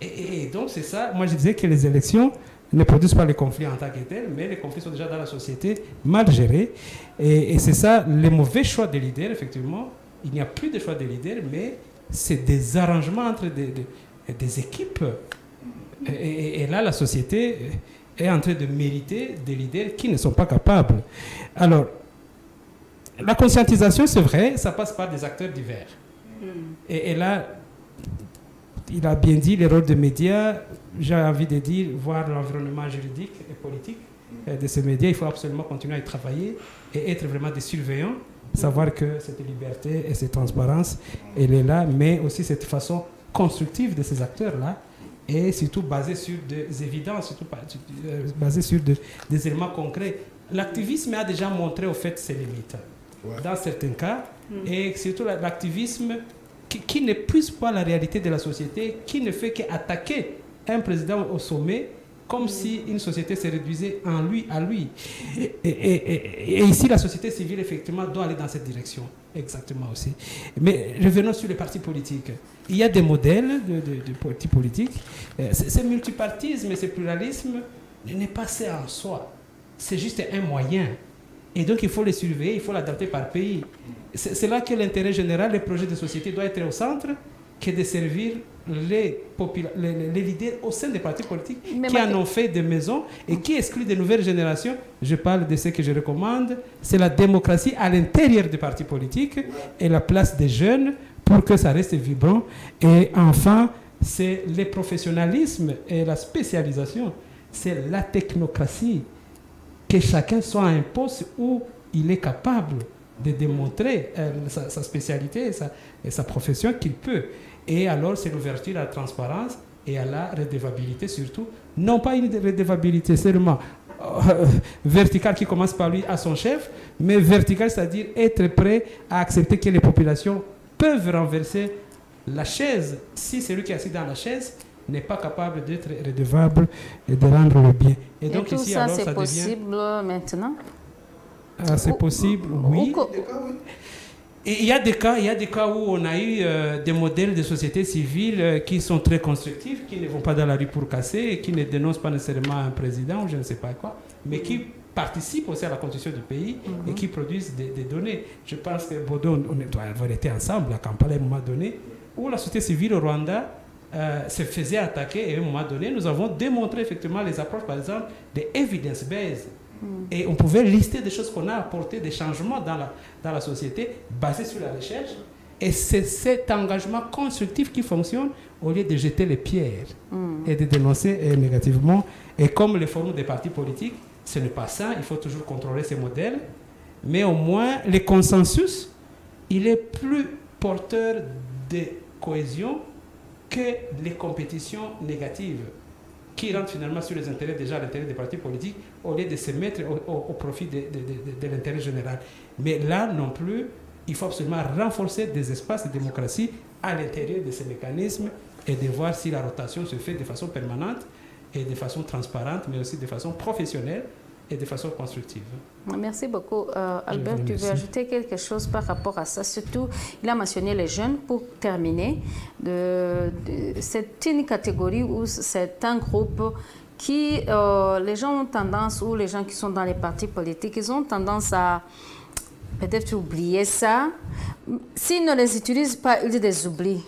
Et donc c'est ça. Moi je disais que les élections ne produisent pas les conflits en tant que tels, mais les conflits sont déjà dans la société mal gérés. Et c'est ça, les mauvais choix des leaders, effectivement. Il n'y a plus de choix des leaders, mais c'est des arrangements entre des équipes. Et là, la société est en train de mériter des leaders qui ne sont pas capables. Alors, la conscientisation, c'est vrai, ça passe par des acteurs divers. Et là, il a bien dit, les rôles des médias, j'ai envie de dire, voir l'environnement juridique et politique de ces médias, il faut absolument continuer à y travailler et être vraiment des surveillants, savoir que cette liberté et cette transparence, elle est là, mais aussi cette façon constructive de ces acteurs-là, et surtout basée sur des évidences, surtout basée sur des éléments concrets. L'activisme a déjà montré au fait ses limites, dans certains cas, et surtout l'activisme qui n'épuise pas la réalité de la société, qui ne fait qu'attaquer un président au sommet comme si une société se réduisait en lui, à lui. Et ici, la société civile, effectivement, doit aller dans cette direction. Exactement aussi. Mais revenons sur les partis politiques. Il y a des modèles de partis politiques. Ce multipartisme et ce pluralisme n'est pas ça en soi. C'est juste un moyen. Et donc, il faut les surveiller, il faut l'adapter par pays. C'est là que l'intérêt général, les projets de société doivent être au centre, que de servir les leaders au sein des partis politiques qui en ont fait des maisons et qui excluent de nouvelles générations. Je parle de ce que je recommande, c'est la démocratie à l'intérieur des partis politiques et la place des jeunes pour que ça reste vibrant. Et enfin, c'est le professionnalisme et la spécialisation, c'est la technocratie, que chacun soit à un poste où il est capable de démontrer sa spécialité et sa profession qu'il peut. Et alors, c'est l'ouverture à la transparence et à la redevabilité surtout. Non pas une redevabilité seulement verticale qui commence par lui à son chef, mais verticale, c'est-à-dire être prêt à accepter que les populations peuvent renverser la chaise si celui qui est assis dans la chaise n'est pas capable d'être redevable et de rendre le bien. Et donc tout ici, ça, c'est possible maintenant? C'est possible, oui. Et il y a des cas où on a eu des modèles de société civile qui sont très constructifs, qui ne vont pas dans la rue pour casser, et qui ne dénoncent pas nécessairement un président ou je ne sais pas quoi, mais qui participent aussi à la constitution du pays et qui produisent des données. Je pense que Bodo, on doit avoir été ensemble à Kampala à un moment donné, où la société civile au Rwanda se faisait attaquer, et à un moment donné, nous avons démontré effectivement les approches, par exemple, des evidence-based. Et on pouvait lister des choses qu'on a apportées, des changements dans la société basés sur la recherche. Et c'est cet engagement constructif qui fonctionne au lieu de jeter les pierres et de dénoncer négativement. Et comme les forums des partis politiques, ce n'est pas ça, il faut toujours contrôler ces modèles. Mais au moins, le consensus, il est plus porteur de cohésion que les compétitions négatives qui rentrent finalement sur les intérêts, déjà l'intérêt des partis politiques, au lieu de se mettre au profit de l'intérêt général. Mais là non plus, il faut absolument renforcer des espaces de démocratie à l'intérieur de ces mécanismes et de voir si la rotation se fait de façon permanente et de façon transparente, mais aussi de façon professionnelle et de façon constructive. Merci beaucoup. Albert, tu veux ajouter quelque chose par rapport à ça? Surtout, il a mentionné les jeunes pour terminer. C'est une catégorie où c'est un groupe qui, les gens ont tendance, ou les gens qui sont dans les partis politiques, ils ont tendance à peut-être oublier ça. S'ils ne les utilisent pas, ils les oublient.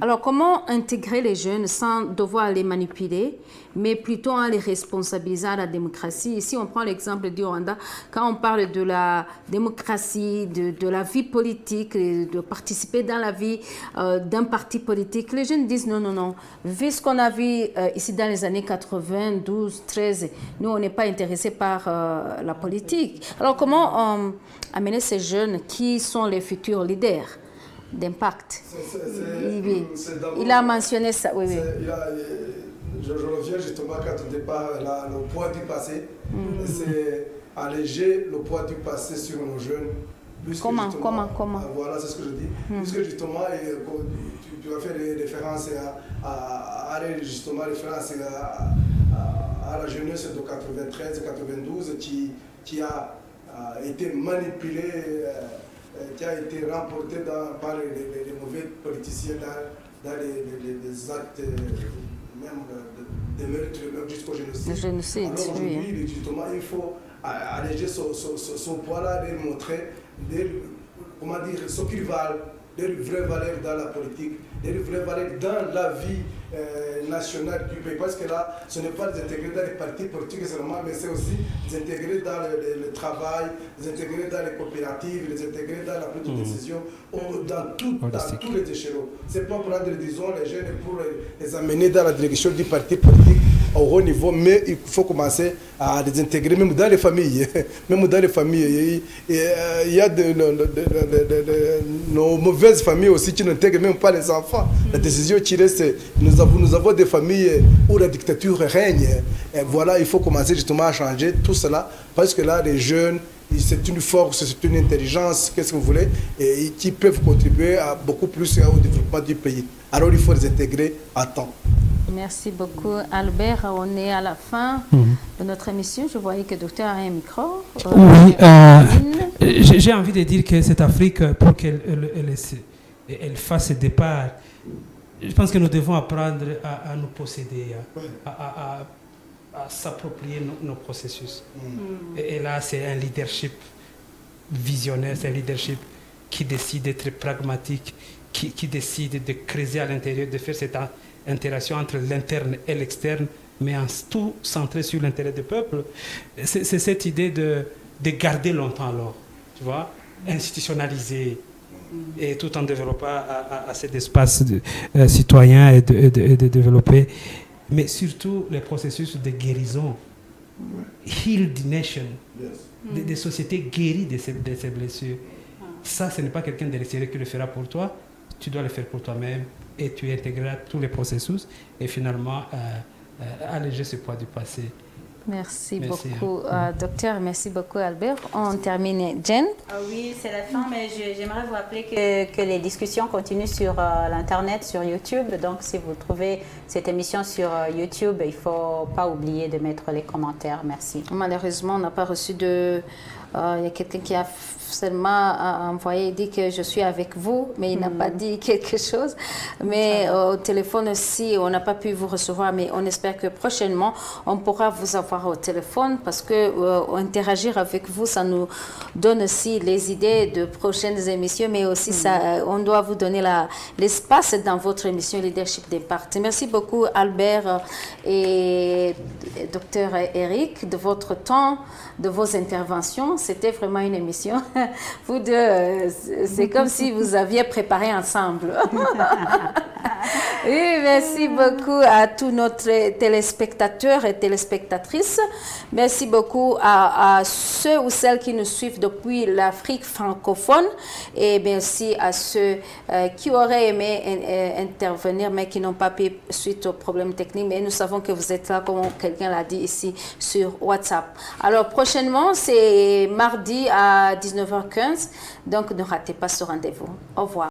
Alors, comment intégrer les jeunes sans devoir les manipuler, mais plutôt en les responsabilisant à la démocratie? Ici, on prend l'exemple du Rwanda. Quand on parle de la démocratie, de la vie politique, de participer dans la vie d'un parti politique, les jeunes disent non, non, non. Vu ce qu'on a vu ici dans les années 92, 13, nous, on n'est pas intéressés par la politique. Alors, comment amener ces jeunes qui sont les futurs leaders d'impact? Il a mentionné ça. Oui, oui. Je reviens justement quand on départ le poids du passé. C'est alléger le poids du passé sur nos jeunes. Comment? Voilà, c'est ce que je dis. Puisque justement, tu vas faire référence justement référence à la jeunesse de 93-92 qui a été manipulée, qui a été remporté par les mauvais politiciens dans les actes même de meurtre, même jusqu'au génocide. Le génocide. Alors aujourd'hui, justement, il faut alléger ce poids-là, de montrer comment dire, ce qu'ils valent, des vraies valeurs dans la politique, des vraies valeurs dans la vie nationale du pays. Parce que là, ce n'est pas d'intégrer dans les partis politiques seulement, mais c'est aussi d'intégrer dans le travail, d'intégrer dans les coopératives, d'intégrer dans la prise de décision, dans tous les échelons. Ce n'est pas pour prendre, disons, les jeunes pour les amener dans la direction du parti politique au haut niveau, mais il faut commencer à les intégrer même dans les familles. Même dans les familles. Il y a nos mauvaises familles aussi qui n'intègrent même pas les enfants. La décision tirée, c'est nous avons des familles où la dictature règne. Et voilà, il faut commencer justement à changer tout cela, parce que là, les jeunes, c'est une force, c'est une intelligence, qu'est-ce que vous voulez, et qui peuvent contribuer à beaucoup plus au développement du pays. Alors il faut les intégrer à temps. Merci beaucoup, Albert. On est à la fin de notre émission. Je voyais que le docteur a un micro. Oui, j'ai envie de dire que cette Afrique, pour qu'elle fasse ce départ, je pense que nous devons apprendre à nous posséder, à s'approprier nos processus. Et là, c'est un leadership visionnaire, c'est un leadership qui décide d'être pragmatique, qui décide de creuser à l'intérieur, de faire cette interaction entre l'interne et l'externe, mais en tout centré sur l'intérêt du peuple. C'est cette idée de garder longtemps alors, tu vois, institutionnaliser, et tout en développant cet espace citoyen et de développer, mais surtout les processus de guérison. Healed nation, des sociétés guéries de ces blessures. Ça, ce n'est pas quelqu'un de l'extérieur qui le fera pour toi, tu dois le faire pour toi-même et tu intégreras tous les processus et finalement alléger ce poids du passé. Merci beaucoup, docteur. Merci beaucoup, Albert. On termine. Jen? Oui, c'est la fin, mais j'aimerais vous rappeler que les discussions continuent sur l'Internet, sur YouTube. Donc, si vous trouvez cette émission sur YouTube, il ne faut pas oublier de mettre les commentaires. Merci. Malheureusement, on n'a pas reçu de... Il y a quelqu'un qui a seulement envoyé, dit que je suis avec vous, mais il n'a pas dit quelque chose. Mais au téléphone aussi, on n'a pas pu vous recevoir, mais on espère que prochainement, on pourra vous avoir au téléphone parce que interagir avec vous, ça nous donne aussi les idées de prochaines émissions, mais aussi ça, on doit vous donner l'espace dans votre émission Leadership d'Impact. Merci beaucoup, Albert et Dr Eric, de votre temps, de vos interventions. C'était vraiment une émission. Vous deux, c'est comme si vous aviez préparé ensemble. Oui, merci beaucoup à tous nos téléspectateurs et téléspectatrices. Merci beaucoup à ceux ou celles qui nous suivent depuis l'Afrique francophone et merci à ceux qui auraient aimé intervenir mais qui n'ont pas pu suite aux problèmes techniques. Mais nous savons que vous êtes là, comme quelqu'un l'a dit ici sur WhatsApp. Alors prochainement, c'est mardi à 19h15. Donc ne ratez pas ce rendez-vous. Au revoir.